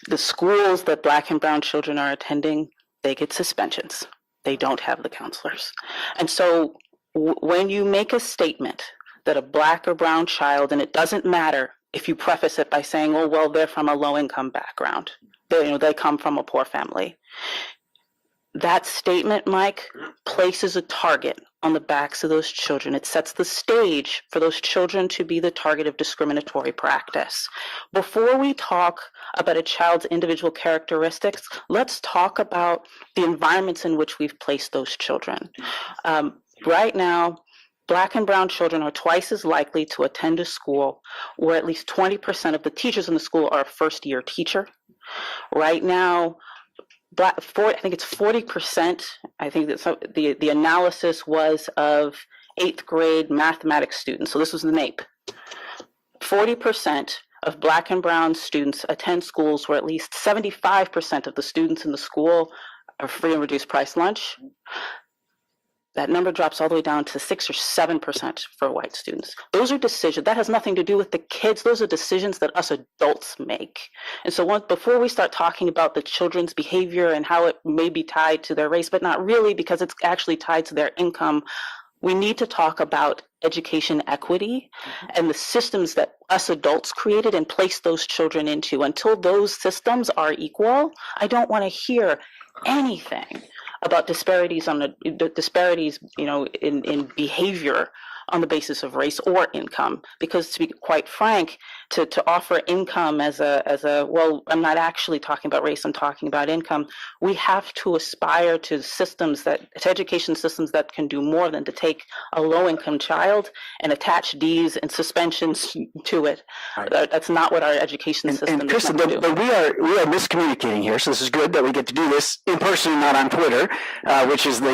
The schools that black and brown children are attending, they get suspensions. They don't have the counselors. And so when you make a statement that a black or brown child, and it doesn't matter if you preface it by saying, oh, well, they're from a low-income background. They come from a poor family. That statement, Mike, places a target on the backs of those children. It sets the stage for those children to be the target of discriminatory practice. Before we talk about a child's individual characteristics, let's talk about the environments in which we've placed those children. Right now, Black and brown children are twice as likely to attend a school where at least 20% of the teachers in the school are a first-year teacher. Right now, I think it's 40%. I think that the analysis was of 8th grade mathematics students. So this was the NAEP. 40% of Black and brown students attend schools where at least 75% of the students in the school are free and reduced price lunch. That number drops all the way down to 6 or 7% for white students. Those are decisions. That has nothing to do with the kids. Those are decisions that us adults make. And so before we start talking about the children's behavior and how it may be tied to their race, but not really because it's actually tied to their income, we need to talk about education equity and the systems that us adults created and placed those children into. Until those systems are equal, I don't want to hear anything about disparities in behavior on the basis of race or income. Because to be quite frank, to offer income as a well, I'm not actually talking about race, I'm talking about income. We have to aspire to education systems that can do more than to take a low-income child and attach D's and suspensions to it. Right. That's not what our education system And is Kristen, meant to do. but we are miscommunicating here, so this is good that we get to do this in person, not on Twitter, which is the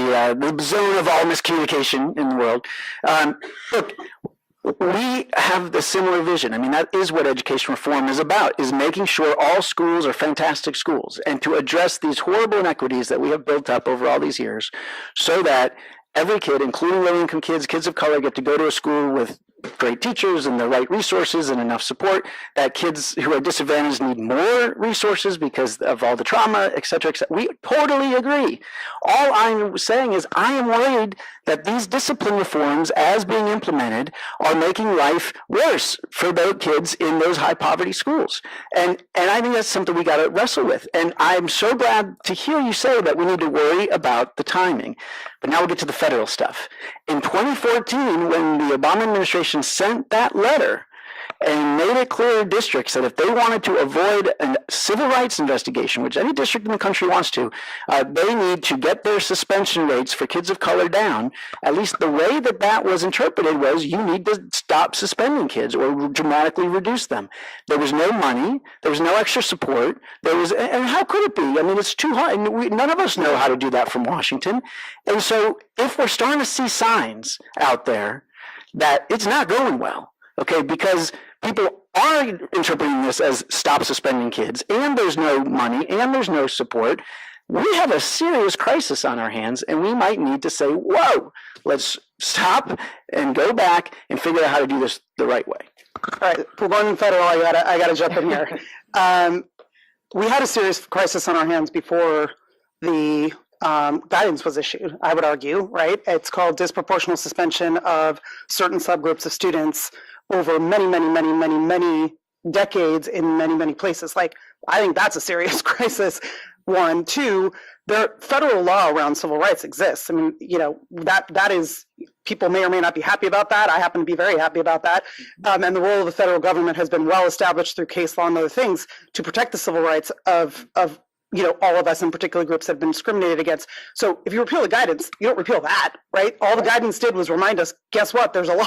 zone of all miscommunication in the world. Look, we have the similar vision. I mean, that is what education reform is about, is making sure all schools are fantastic schools and to address these horrible inequities that we have built up over all these years so that every kid, including low-income kids, kids of color, get to go to a school with great teachers and the right resources and enough support, that kids who are disadvantaged need more resources because of all the trauma, et cetera, et cetera. We totally agree. All I'm saying is I am worried that these discipline reforms, as being implemented, are making life worse for those kids in those high poverty schools. And I think that's something we got to wrestle with. And I'm so glad to hear you say that we need to worry about the timing. But now we'll get to the federal stuff. In 2014, when the Obama administration sent that letter and made it clear to districts that if they wanted to avoid a civil rights investigation, which any district in the country wants to, they need to get their suspension rates for kids of color down. At least the way that was interpreted was you need to stop suspending kids or dramatically reduce them. There was no money. There was no extra support. And how could it be? I mean, it's too hard. None of us know how to do that from Washington. And so if we're starting to see signs out there that it's not going well, okay, because people are interpreting this as stop suspending kids, and there's no money, and there's no support, we have a serious crisis on our hands, and we might need to say, whoa, let's stop and go back and figure out how to do this the right way. All right, we're going federal. I gotta jump in here. We had a serious crisis on our hands before the guidance was issued, I would argue, right? It's called disproportional suspension of certain subgroups of students over many decades in many places. Like, I think that's a serious crisis. One, two, the federal law around civil rights exists. I mean, that is, people may or may not be happy about that. I happen to be very happy about that. And the role of the federal government has been well established through case law and other things to protect the civil rights of all of us, in particular groups that have been discriminated against. So if you repeal the guidance, you don't repeal that, right? All the guidance did was remind us, guess what? There's a law.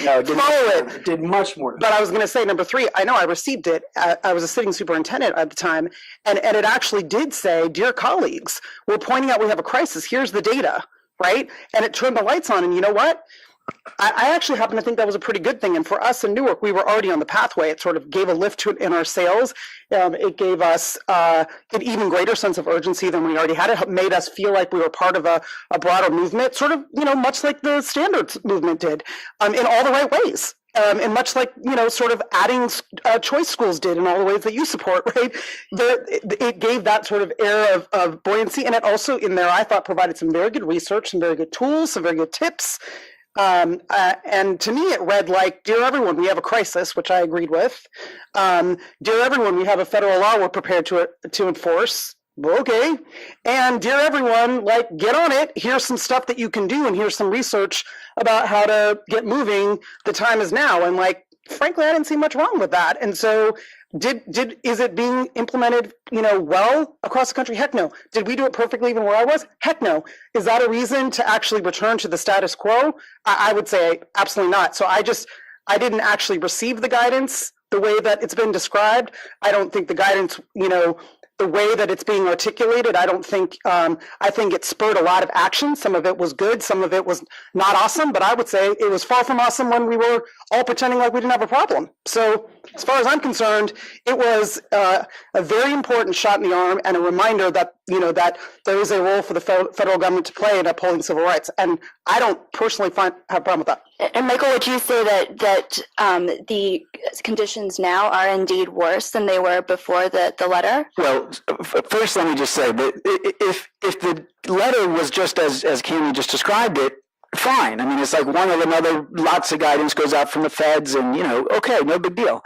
No, it didn't. Follow it. It did much more. But I was going to say, number 3, I know I received it. I was a sitting superintendent at the time, and it actually did say, dear colleagues, we're pointing out we have a crisis. Here's the data, right? And it turned the lights on, and you know what? I actually happen to think that was a pretty good thing. And for us in Newark, we were already on the pathway. It sort of gave a lift to it in our sales. It gave us an even greater sense of urgency than we already had. It made us feel like we were part of a broader movement, sort of, much like the standards movement did, in all the right ways. And much like, sort of adding choice schools did in all the ways that you support, right? It gave that sort of air of buoyancy. And it also, in there, I thought, provided some very good research, some very good tools, some very good tips. And to me, it read like, dear everyone, we have a crisis, which I agreed with. Dear everyone, we have a federal law we're prepared to enforce. Okay. And dear everyone, get on it. Here's some stuff that you can do, and here's some research about how to get moving. The time is now. And frankly, I didn't see much wrong with that. And so is it being implemented, well across the country? Heck no. Did we do it perfectly even where I was? Heck no. Is that a reason to actually return to the status quo? I would say absolutely not. So I didn't actually receive the guidance the way that it's been described. I don't think the guidance, the way that it's being articulated, I think it spurred a lot of action. Some of it was good, some of it was not awesome, but I would say it was far from awesome when we were all pretending like we didn't have a problem. So as far as I'm concerned, it was a very important shot in the arm and a reminder that, that there is a role for the federal government to play in upholding civil rights. And I don't personally have a problem with that. And Michael, would you say that the conditions now are indeed worse than they were before the letter? Well, first, let me just say that if the letter was just as Cami just described it, fine. I mean, it's like one of another, lots of guidance goes out from the feds and, okay, no big deal.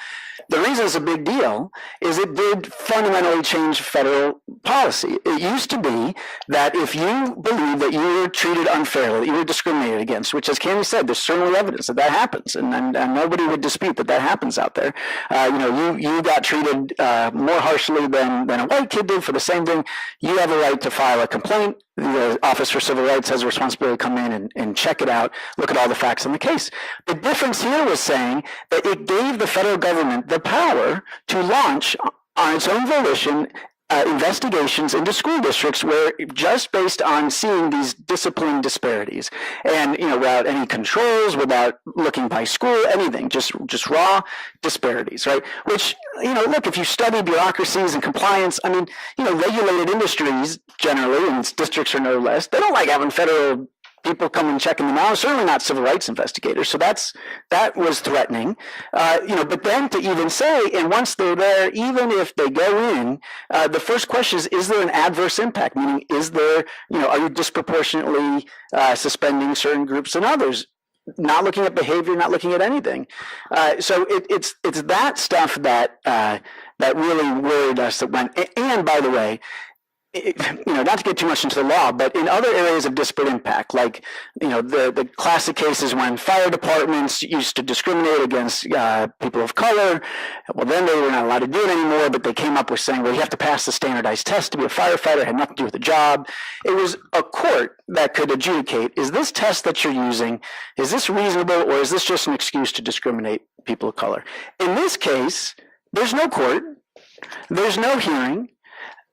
The reason it's a big deal is it did fundamentally change federal policy. It used to be that if you believe that you were treated unfairly, that you were discriminated against, which as Cami said, there's certainly evidence that happens, and nobody would dispute that happens out there. You got treated more harshly than a white kid did for the same thing. You have a right to file a complaint. The Office for Civil Rights has a responsibility to come in and check it out, look at all the facts in the case. The difference here was saying that it gave the federal government the power to launch on its own volition investigations into school districts where just based on seeing these discipline disparities and, without any controls, without looking by school, anything, just raw disparities, right? Which, look, if you study bureaucracies and compliance, I mean, regulated industries generally, and districts are no less, they don't like having federal people come and checking them out, certainly not civil rights investigators. So that was threatening, but then to even say, and once they're there, even if they go in, the first question is there an adverse impact? Meaning, is there, are you disproportionately suspending certain groups and others? Not looking at behavior, not looking at anything. So it's that stuff that really worried us that went, and by the way, not to get too much into the law, but in other areas of disparate impact, like, the classic cases when fire departments used to discriminate against people of color, well, then they were not allowed to do it anymore, but they came up with saying, well, you have to pass the standardized test to be a firefighter. It had nothing to do with the job. It was a court that could adjudicate, is this test that you're using, is this reasonable, or is this just an excuse to discriminate people of color? In this case, there's no court, there's no hearing.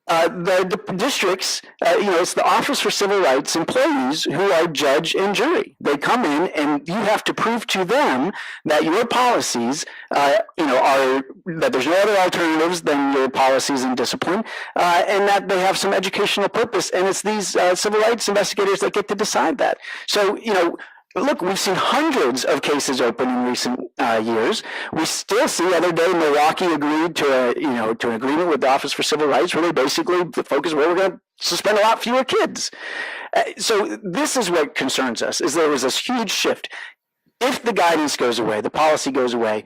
The districts, it's the Office for Civil Rights employees who are judge and jury. They come in and you have to prove to them that your policies, are, that there's no other alternatives than your policies and discipline, and that they have some educational purpose. And it's these civil rights investigators that get to decide that. So, look, we've seen hundreds of cases open in recent years. We still see, the other day, Milwaukee agreed to an agreement with the Office for Civil Rights, where they basically focus where we're going to suspend a lot fewer kids. So this is what concerns us, is there was this huge shift. If the guidance goes away, the policy goes away,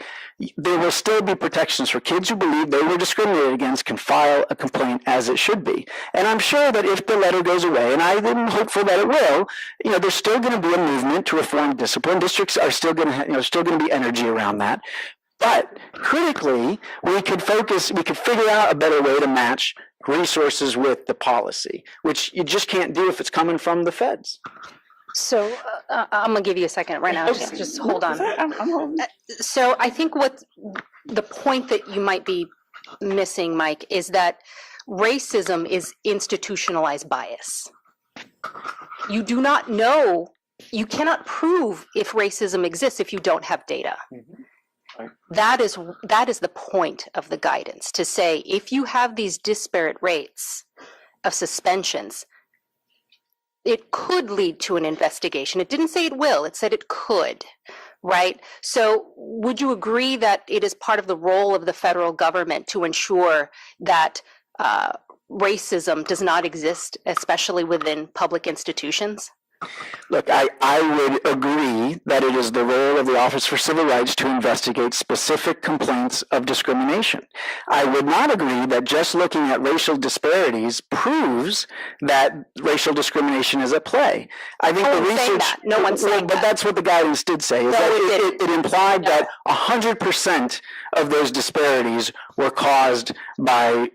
there will still be protections for kids who believe they were discriminated against can file a complaint as it should be. And I'm sure that if the letter goes away, and I'm hopeful that it will, there's still going to be a movement to reform discipline. Districts are still going to, still going to be energy around that. But critically, we could figure out a better way to match resources with the policy, which you just can't do if it's coming from the feds. So I'm gonna give you a second right now. Just hold on. So I think what the point that you might be missing, Mike, is that racism is institutionalized bias. You do not know, you cannot prove if racism exists if you don't have data. Right. That is the point of the guidance, to say if you have these disparate rates of suspensions, it could lead to an investigation. It didn't say it will, it said it could, right? So would you agree that it is part of the role of the federal government to ensure that racism does not exist, especially within public institutions? Look, I would agree that it is the role of the Office for Civil Rights to investigate specific complaints of discrimination. I would not agree that just looking at racial disparities proves that racial discrimination is at play. I think No the one's saying research. that. No one's saying But that. that's what the guidance did say. Is No, that it it implied that 100% of those disparities were caused by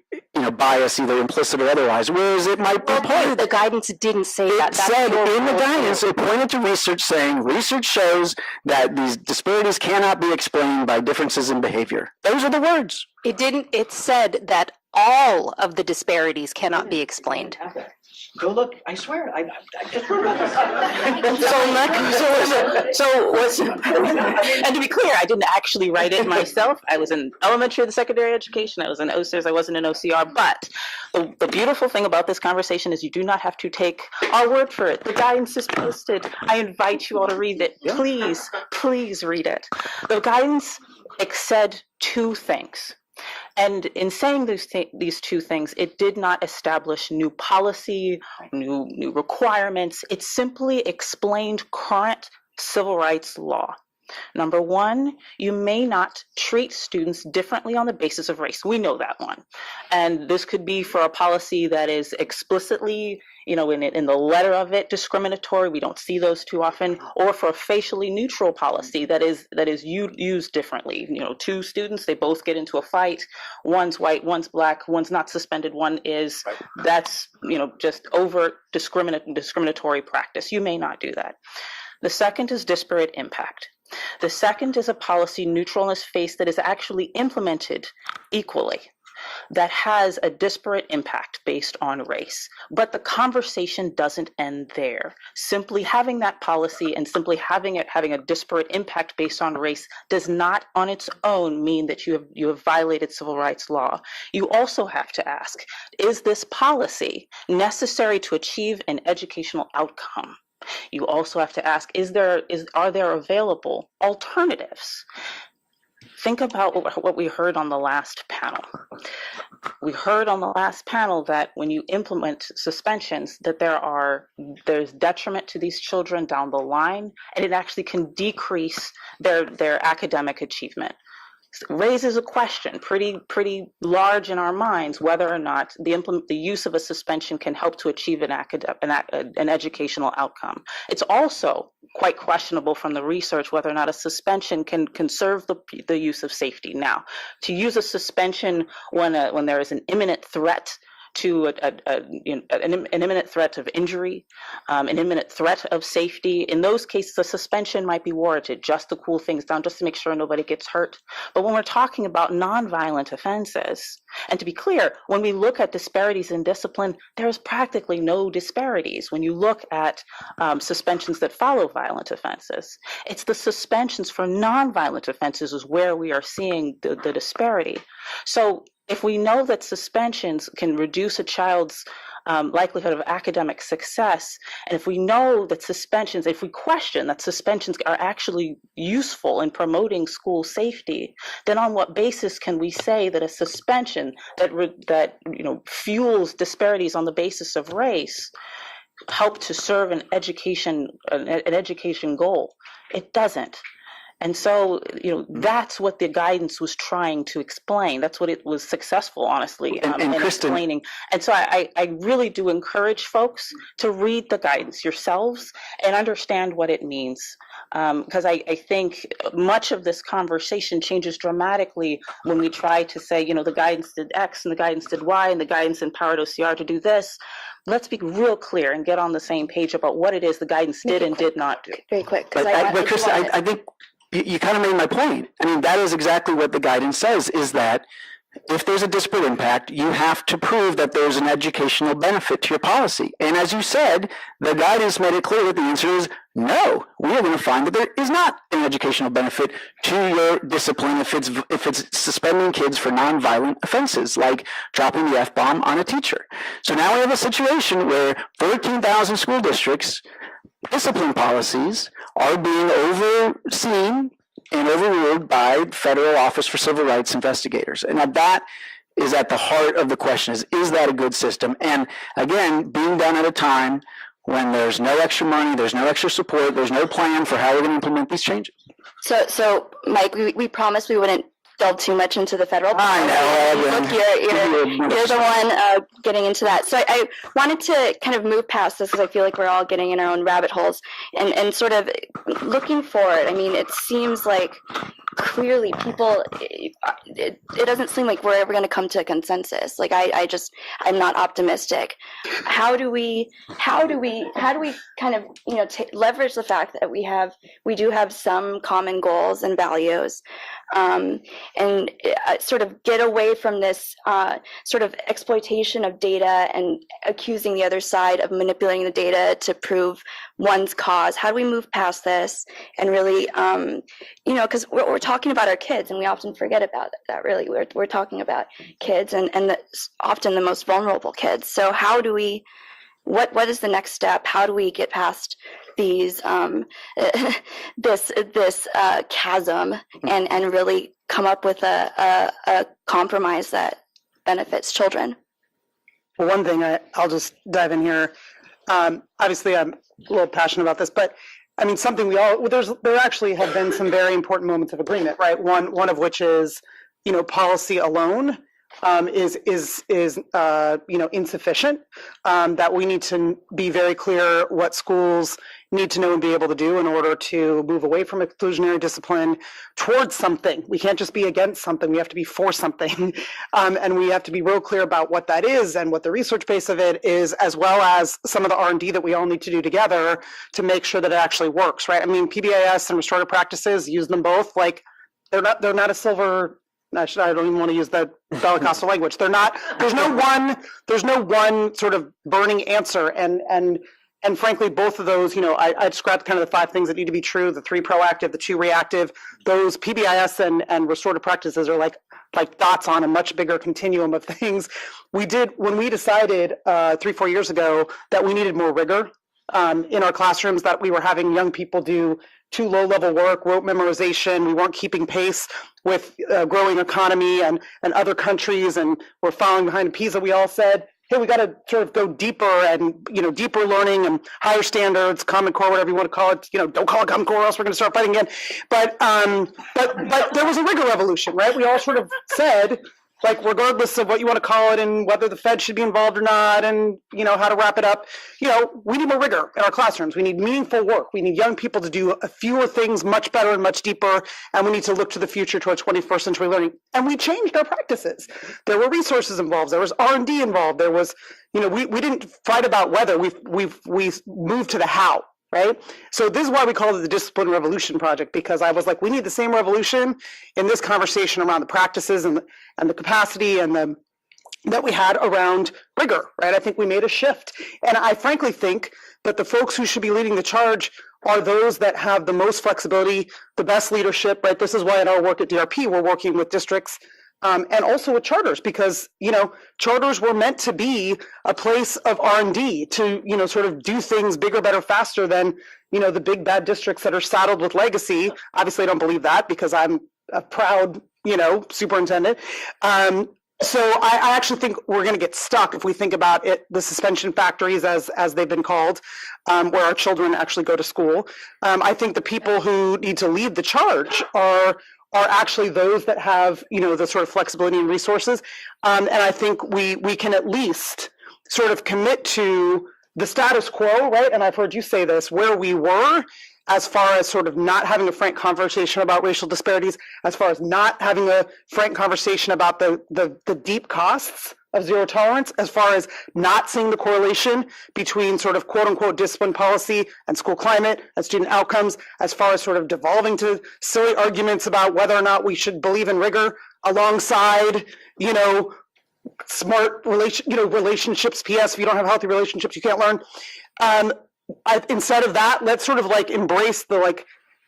bias, either implicit or otherwise. Whereas it might be part. The guidance didn't say that. It That's said your in the rule. guidance, it pointed to research saying research shows that these disparities cannot be explained by differences in behavior. Those are the words. It didn't, it said that all of the disparities cannot be explained. Go look, I swear, I just wrote about this. And to be clear, I didn't actually write it myself. I was in elementary and secondary education. I was in OSERS. I wasn't in OCR. But the beautiful thing about this conversation is you do not have to take our word for it. The guidance is posted. I invite you all to read it. Please, please read it. The guidance said two things. And in saying these two things, it did not establish new policy, new requirements. It simply explained current civil rights law. Number one, you may not treat students differently on the basis of race. We know that one. And this could be for a policy that is explicitly, in the letter of it, discriminatory. We don't see those too often. Or for a facially neutral policy that is used differently. Two students, they both get into a fight. One's white, one's black, one's not suspended, one is. That's, just overt discriminatory practice. You may not do that. The second is disparate impact. The second is a policy neutral in its face that is actually implemented equally, that has a disparate impact based on race. But the conversation doesn't end there. Simply having that policy and simply having a disparate impact based on race does not on its own mean that you have violated civil rights law. You also have to ask, is this policy necessary to achieve an educational outcome? You also have to ask, are there available alternatives? Think about what we heard on the last panel. We heard on the last panel that when you implement suspensions, that there's detriment to these children down the line, and it actually can decrease their academic achievement. Raises a question pretty large in our minds whether or not the use of a suspension can help to achieve an educational outcome. It's also quite questionable from the research whether or not a suspension can conserve the use of safety. Now, to use a suspension when there is an imminent threat to an imminent threat of injury, an imminent threat of safety. In those cases, a suspension might be warranted just to cool things down, just to make sure nobody gets hurt. But when we're talking about nonviolent offenses, and to be clear, when we look at disparities in discipline, there's practically no disparities when you look at suspensions that follow violent offenses. It's the suspensions for nonviolent offenses is where we are seeing the disparity. So if we know that suspensions can reduce a child's likelihood of academic success, and if we know that if we question that suspensions are actually useful in promoting school safety, then on what basis can we say that a suspension that fuels disparities on the basis of race help to serve an education goal? It doesn't. And so, that's what the guidance was trying to explain. That's what it was successful, honestly, And in Kristen- explaining. And so I really do encourage folks to read the guidance yourselves and understand what it means. Because I think much of this conversation changes dramatically when we try to say, the guidance did X and the guidance did Y and the guidance empowered OCR to do this. Let's be real clear and get on the same page about what it is the guidance did and did not do. Very quick. 'cause But do Chris, wanna- I think you kind of made my point. I mean, that is exactly what the guidance says, is that if there's a disparate impact, you have to prove that there's an educational benefit to your policy. And as you said, the guidance made it clear that the answer is no. We are going to find that there is not an educational benefit to your discipline if it's suspending kids for nonviolent offenses, like dropping the F-bomb on a teacher. So now we have a situation where 14,000 school districts' discipline policies are being overseen and overruled by Federal Office for Civil Rights investigators. And that is at the heart of the question, is that a good system? And again, being done at a time when there's no extra money, there's no extra support, there's no plan for how we're going to implement these changes. So Mike, we promised we wouldn't delve too much into the federal. I know, Look, you're the one getting into that. So I wanted to kind of move past this because I feel like we're all getting in our own rabbit holes and sort of looking forward. I mean, it seems like clearly people, it doesn't seem like we're ever going to come to a consensus. Like I'm not optimistic. How do we kind of, leverage the fact that we do have some common goals and values, and sort of get away from this sort of exploitation of data and accusing the other side of manipulating the data to prove one's cause? How do we move past this and really, because we're talking about our kids and we often forget about that. Really, we're talking about kids and often the most vulnerable kids. So how do we? What is the next step? How do we get past these this chasm and really come up with a compromise that benefits children? Well, one thing I'll just dive in here. Obviously, I'm a little passionate about this, but I mean, something there actually have been some very important moments of agreement, right? One of which is, policy alone is insufficient. That we need to be very clear what schools need to know and be able to do in order to move away from exclusionary discipline towards something. We can't just be against something. We have to be for something, and we have to be real clear about what that is and what the research base of it is, as well as some of the R&D that we all need to do together to make sure that it actually works. Right? I mean, PBIS and restorative practices, use them both. Like they're not a silver. I don't even want to use that Bellicostal language. They're not. There's no one sort of burning answer, and frankly, both of those, I described kind of the 5 things that need to be true: the 3 proactive, the 2 reactive. Those PBIS and restorative practices are like dots on a much bigger continuum of things. When we decided 3-4 years ago that we needed more rigor in our classrooms, that we were having young people do too low-level work, rote memorization. We weren't keeping pace with growing economy and other countries, and we're falling behind PISA. We all said, hey, we got to sort of go deeper and, deeper learning and higher standards, Common Core, whatever you want to call it. Don't call it Common Core or else we're going to start fighting again. But there was a rigor revolution, right? We all sort of said, like, regardless of what you want to call it and whether the Fed should be involved or not and, how to wrap it up, we need more rigor in our classrooms. We need meaningful work. We need young people to do fewer things much better and much deeper, and we need to look to the future towards 21st century learning. And we changed our practices. There were resources involved. There was R&D involved. There was, we didn't fight about whether. We moved to the how. Right? So this is why we call it the Discipline Revolution Project, because I was like, we need the same revolution in this conversation around the practices and the capacity and that we had around rigor, right? I think we made a shift. And I frankly think that the folks who should be leading the charge are those that have the most flexibility, the best leadership, right? This is why in our work at DRP, we're working with districts and also with charters, because, charters were meant to be a place of R&D to, sort of do things bigger, better, faster than, the big bad districts that are saddled with legacy. Obviously, I don't believe that because I'm a proud, superintendent. So I actually think we're going to get stuck if we think about it, the suspension factories as they've been called, where our children actually go to school. I think the people who need to lead the charge are actually those that have, the sort of flexibility and resources. And I think we can at least sort of commit to the status quo, right? And I've heard you say this, where we were, as far as sort of not having a frank conversation about racial disparities, as far as not having a frank conversation about the deep costs of zero tolerance, as far as not seeing the correlation between sort of quote unquote discipline policy and school climate and student outcomes, as far as sort of devolving to silly arguments about whether or not we should believe in rigor alongside, smart relationships. P.S. If you don't have healthy relationships, you can't learn. Instead of that, let's sort of like embrace the like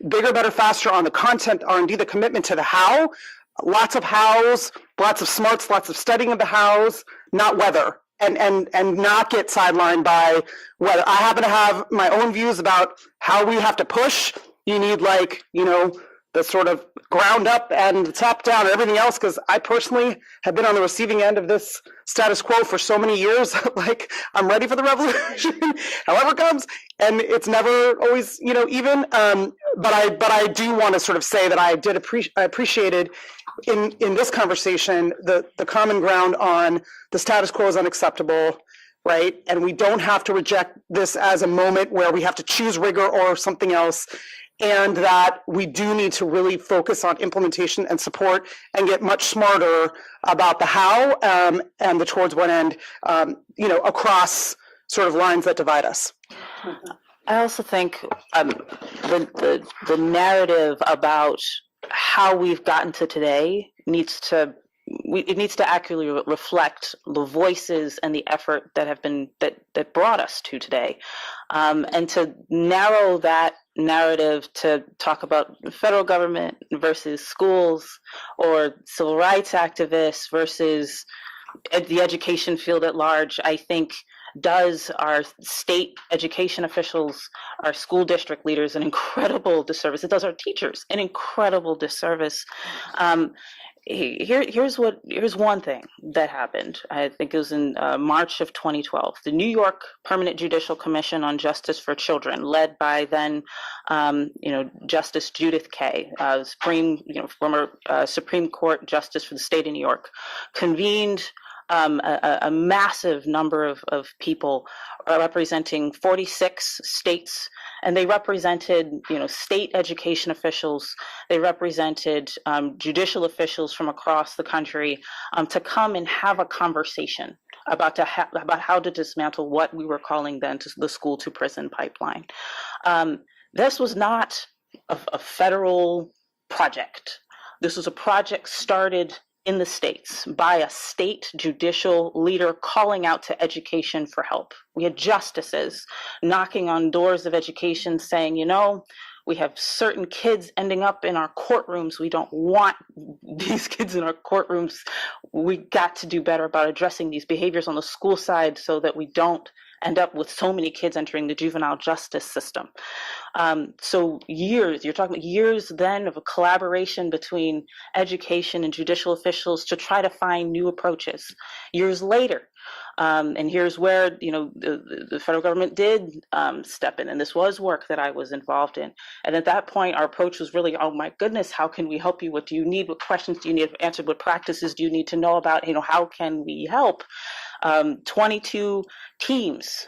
bigger, better, faster on the content R&D, the commitment to the how. Lots of hows, lots of smarts, lots of studying of the hows, not whether, and not get sidelined by whether. I happen to have my own views about how we have to push. You need the sort of ground up and the top down and everything else, because I personally have been on the receiving end of this status quo for so many years. Like, I'm ready for the revolution, however it comes, and it's never always, even. But I do want to sort of say that I appreciated in this conversation the common ground on the status quo is unacceptable, right? And we don't have to reject this as a moment where we have to choose rigor or something else. And that we do need to really focus on implementation and support and get much smarter about the how and the towards what end, across sort of lines that divide us. I also think the narrative about how we've gotten to today needs to accurately reflect the voices and the effort that have been that brought us to today, and to narrow that narrative to talk about the federal government versus schools or civil rights activists versus the education field at large, I think does our state education officials, our school district leaders an incredible disservice. It does our teachers an incredible disservice. Here's one thing that happened. I think it was in March of 2012. The New York Permanent Judicial Commission on Justice for Children, led by then, Justice Judith Kaye, former Supreme Court Justice for the state of New York, convened a massive number of people representing 46 states, and they represented, state education officials. They represented judicial officials from across the country to come and have a conversation about how to dismantle what we were calling then the school to prison pipeline. This was not a federal project. This was a project started in the states by a state judicial leader calling out to education for help. We had justices knocking on doors of education saying, we have certain kids ending up in our courtrooms. We don't want these kids in our courtrooms. We got to do better about addressing these behaviors on the school side so that we don't end up with so many kids entering the juvenile justice system. So you're talking about years then of a collaboration between education and judicial officials to try to find new approaches. Years later, and here's where the federal government did step in, and this was work that I was involved in. And at that point, our approach was really, oh my goodness, how can we help you? What do you need? What questions do you need answered? What practices do you need to know about? How can we help? 22 teams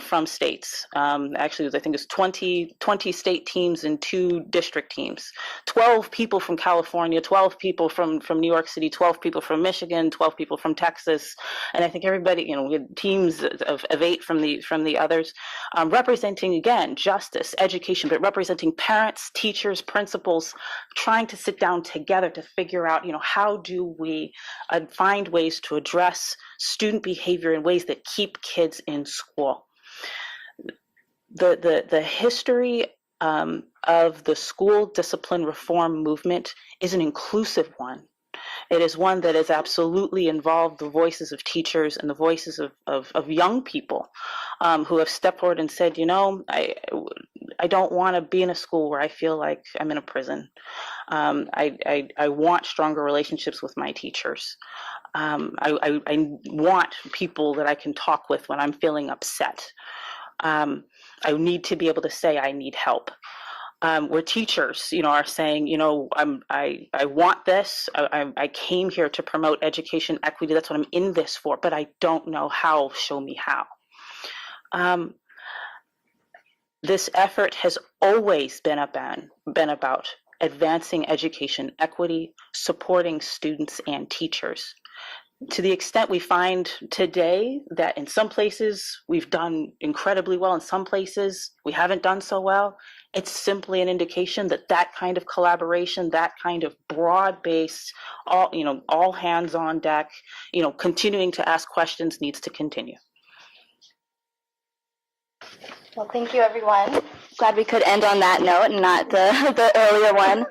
from states. Actually, I think it's 20 state teams and 2 district teams. 12 people from California, 12 people from New York City, 12 people from Michigan, 12 people from Texas, and I think everybody, we had teams of 8 from the others, representing again justice, education, but representing parents, teachers, principals, trying to sit down together to figure out, how do we find ways to address student behavior in ways that keep kids in school. The history of the school discipline reform movement is an inclusive one. It is one that has absolutely involved the voices of teachers and the voices of young people who have stepped forward and said, I don't want to be in a school where I feel like I'm in a prison. I want stronger relationships with my teachers. I want people that I can talk with when I'm feeling upset. I need to be able to say I need help. Where teachers, are saying, I want this. I came here to promote education equity. That's what I'm in this for, but I don't know how. Show me how. This effort has always been about advancing education equity, supporting students and teachers. To the extent we find today that in some places we've done incredibly well, in some places we haven't done so well, it's simply an indication that that kind of collaboration, that kind of broad-based, all hands on deck, continuing to ask questions needs to continue. Well, thank you, everyone. Glad we could end on that note and not the earlier one.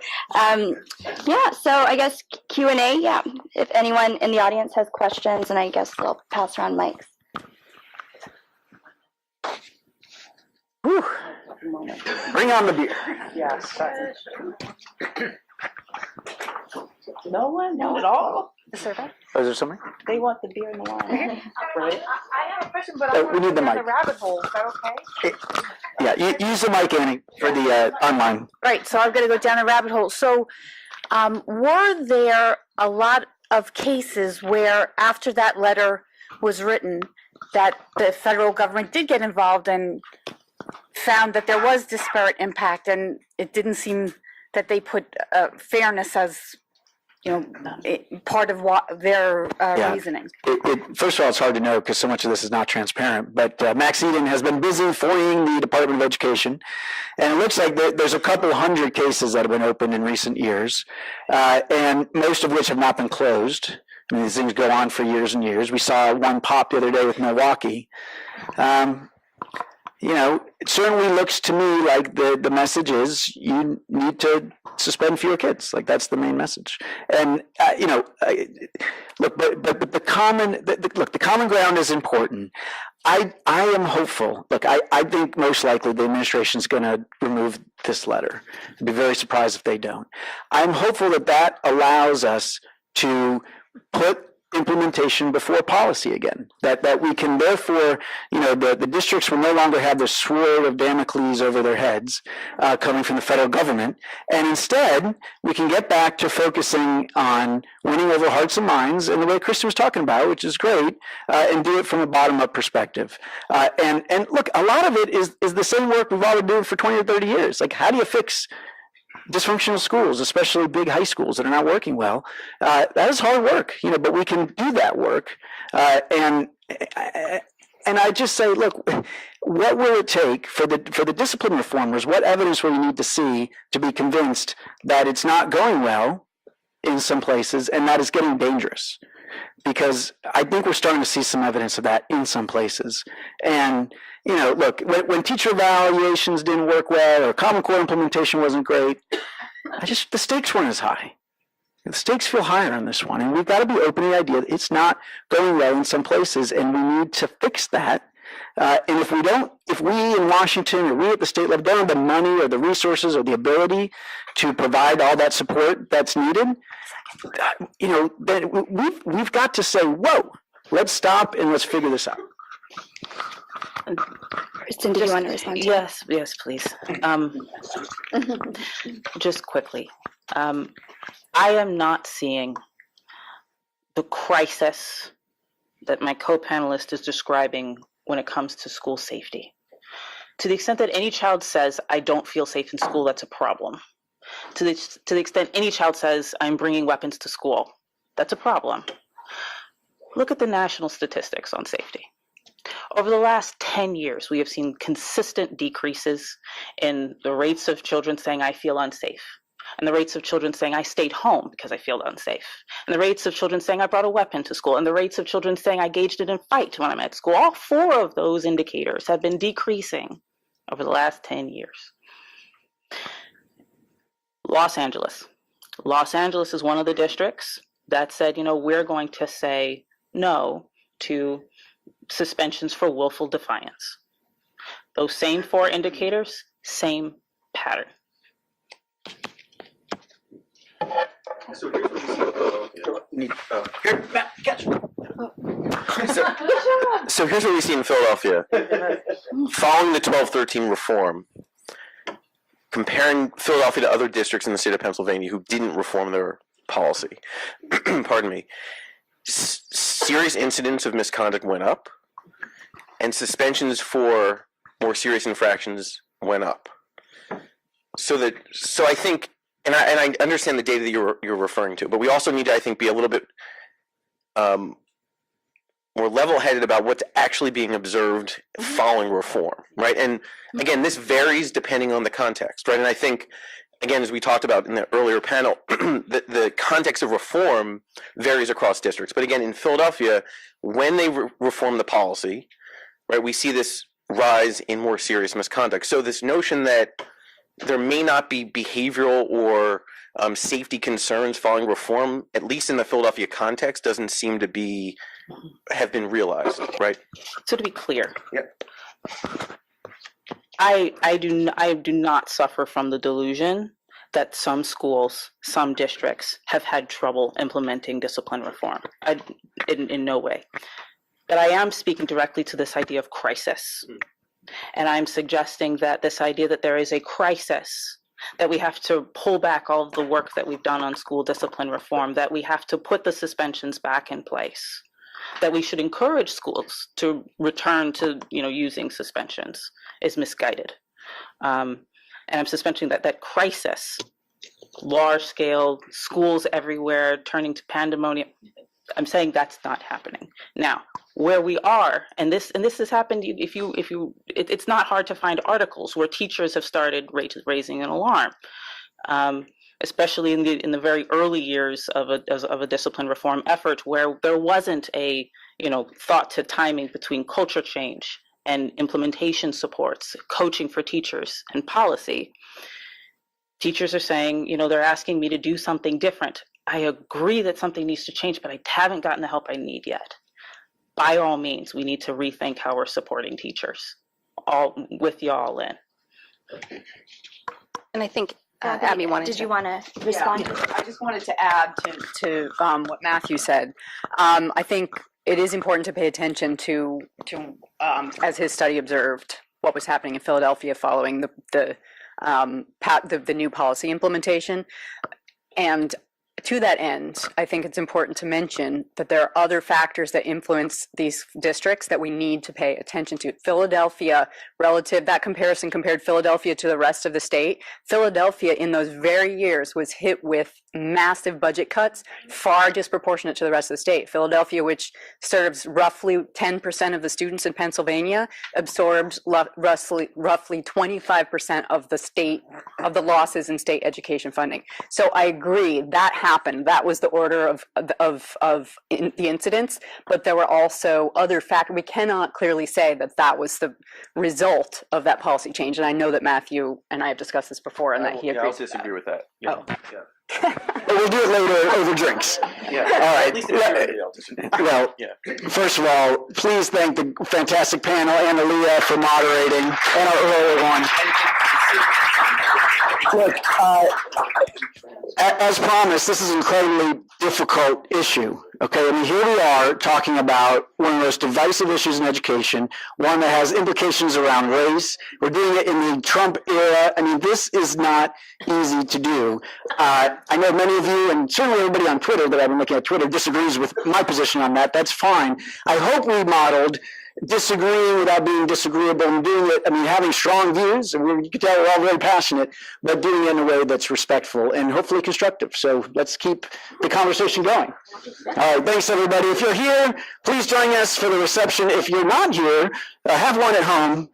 Yeah, so I guess Q&A, yeah. If anyone in the audience has questions, and I guess they'll pass around mics. Whew. Bring on the beer. Yes. No one? Not at all? The survey? Oh, is there something? They want the beer and the wine. Right? I have a question, but we need the mic. the rabbit hole. Is that okay? Yeah, use the mic, Annie, for the online. Right, so I've got to go down a rabbit hole. So, were there a lot of cases where after that letter was written, that the federal government did get involved and found that there was disparate impact, and it didn't seem that they put fairness as part of what their reasoning? First of all, it's hard to know because so much of this is not transparent. But Max Eden has been busy FOIAing the Department of Education, and it looks like there's a couple hundred cases that have been opened in recent years, and most of which have not been closed. I mean, these things go on for years and years. We saw one pop the other day with Milwaukee. It certainly looks to me like the message is you need to suspend fewer kids. Like that's the main message. And look, but the common ground is important. I am hopeful. Look, I think most likely the administration is going to remove this letter. I'd be very surprised if they don't. I'm hopeful that allows us to put implementation before policy again, that we can therefore, the districts will no longer have the sword of Damocles over their heads coming from the federal government, and instead we can get back to focusing on winning over hearts and minds in the way Kristen was talking about, which is great, and do it from a bottom-up perspective. And look, a lot of it is the same work we've all been doing for 20 or 30 years. Like, how do you fix dysfunctional schools, especially big high schools that are not working well? That is hard work, but we can do that work. And I just say, look, what will it take for the discipline reformers? What evidence will you need to see to be convinced that it's not going well in some places and that it's getting dangerous? Because I think we're starting to see some evidence of that in some places. And look, when teacher evaluations didn't work well or Common Core implementation wasn't great, the stakes weren't as high. The stakes feel higher on this one, and we've got to be open to the idea that it's not going well in some places, and we need to fix that. And if we in Washington or we at the state level don't have the money or the resources or the ability to provide all that support that's needed, then we've got to say, whoa, let's stop and let's figure this out. Kristen, do you want to respond? Yes, please. Just quickly. I am not seeing the crisis that my co-panelist is describing when it comes to school safety. To the extent that any child says, I don't feel safe in school, that's a problem. To the extent any child says, I'm bringing weapons to school, that's a problem. Look at the national statistics on safety. Over the last 10 years, we have seen consistent decreases in the rates of children saying, I feel unsafe, and the rates of children saying, I stayed home because I feel unsafe, and the rates of children saying, I brought a weapon to school, and the rates of children saying, I engaged in a fight when I'm at school. All four of those indicators have been decreasing over the last 10 years. Los Angeles. Los Angeles is one of the districts that said, we're going to say no to suspensions for willful defiance. Those same four indicators, same pattern. So here's what we see in Philadelphia. Here, Matt, catch. So here's what we see in Philadelphia. Following the 12-13 reform, comparing Philadelphia to other districts in the state of Pennsylvania who didn't reform their policy, pardon me, serious incidents of misconduct went up, and suspensions for more serious infractions went up. So I think, and I understand the data that you're referring to, but we also need to, I think, be a little bit more level-headed about what's actually being observed following reform, right? And again, this varies depending on the context, right? And I think, again, as we talked about in the earlier panel, the context of reform varies across districts. But again, in Philadelphia, when they reform the policy, right, we see this rise in more serious misconduct. So this notion that there may not be behavioral or safety concerns following reform, at least in the Philadelphia context, doesn't seem to have been realized, right? So to be clear, Yep. I do not suffer from the delusion that some schools, some districts have had trouble implementing discipline reform. In no way. But I am speaking directly to this idea of crisis. And I'm suggesting that this idea that there is a crisis, that we have to pull back all of the work that we've done on school discipline reform, that we have to put the suspensions back in place, that we should encourage schools to return to, using suspensions is misguided. And I'm suspecting that crisis, large scale, schools everywhere turning to pandemonium, I'm saying that's not happening. Now, where we are, and this has happened, it's not hard to find articles where teachers have started raising an alarm, especially in the very early years of a discipline reform effort, where there wasn't a thought to timing between culture change and implementation supports, coaching for teachers, and policy. Teachers are saying, they're asking me to do something different. I agree that something needs to change, but I haven't gotten the help I need yet. By all means, we need to rethink how we're supporting teachers, all with y'all in. And I think Abby wanted Did to. you want to respond? I just wanted to add to what Matthew said. I think it is important to pay attention to as his study observed, what was happening in Philadelphia following the new policy implementation. And to that end, I think it's important to mention that there are other factors that influence these districts that we need to pay attention to. Philadelphia, that comparison compared Philadelphia to the rest of the state. Philadelphia in those very years was hit with massive budget cuts, far disproportionate to the rest of the state. Philadelphia, which serves roughly 10% of the students in Pennsylvania, absorbs roughly 25% of the losses in state education funding. So I agree that happened. That was the order of the incidents, but there were also other factors. We cannot clearly say that was the result of that policy change. And I know that Matthew and I have discussed this before, and that he agrees. I'll disagree with that. Yeah. Oh. Yeah. But we'll do it later over drinks. Yeah. All right. At least if I'll disagree. Well, Yeah. first of all, please thank the fantastic panel and Aaliyah for moderating, and our earlier one. Look, as promised, this is an incredibly difficult issue. Okay, I mean, here we are talking about one of the most divisive issues in education, one that has implications around race. We're doing it in the Trump era. I mean, this is not easy to do. I know many of you, and certainly everybody on Twitter that I've been looking at Twitter, disagrees with my position on that. That's fine. I hope we modeled disagreeing without being disagreeable and doing it, I mean, having strong views, and you can tell we're all very passionate, but doing it in a way that's respectful and hopefully constructive. So let's keep the conversation going. All right, thanks everybody. If you're here, please join us for the reception. If you're not here, have one at home.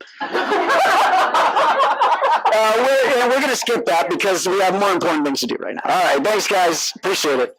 We're going to skip that because we have more important things to do right now. All right, thanks guys. Appreciate it.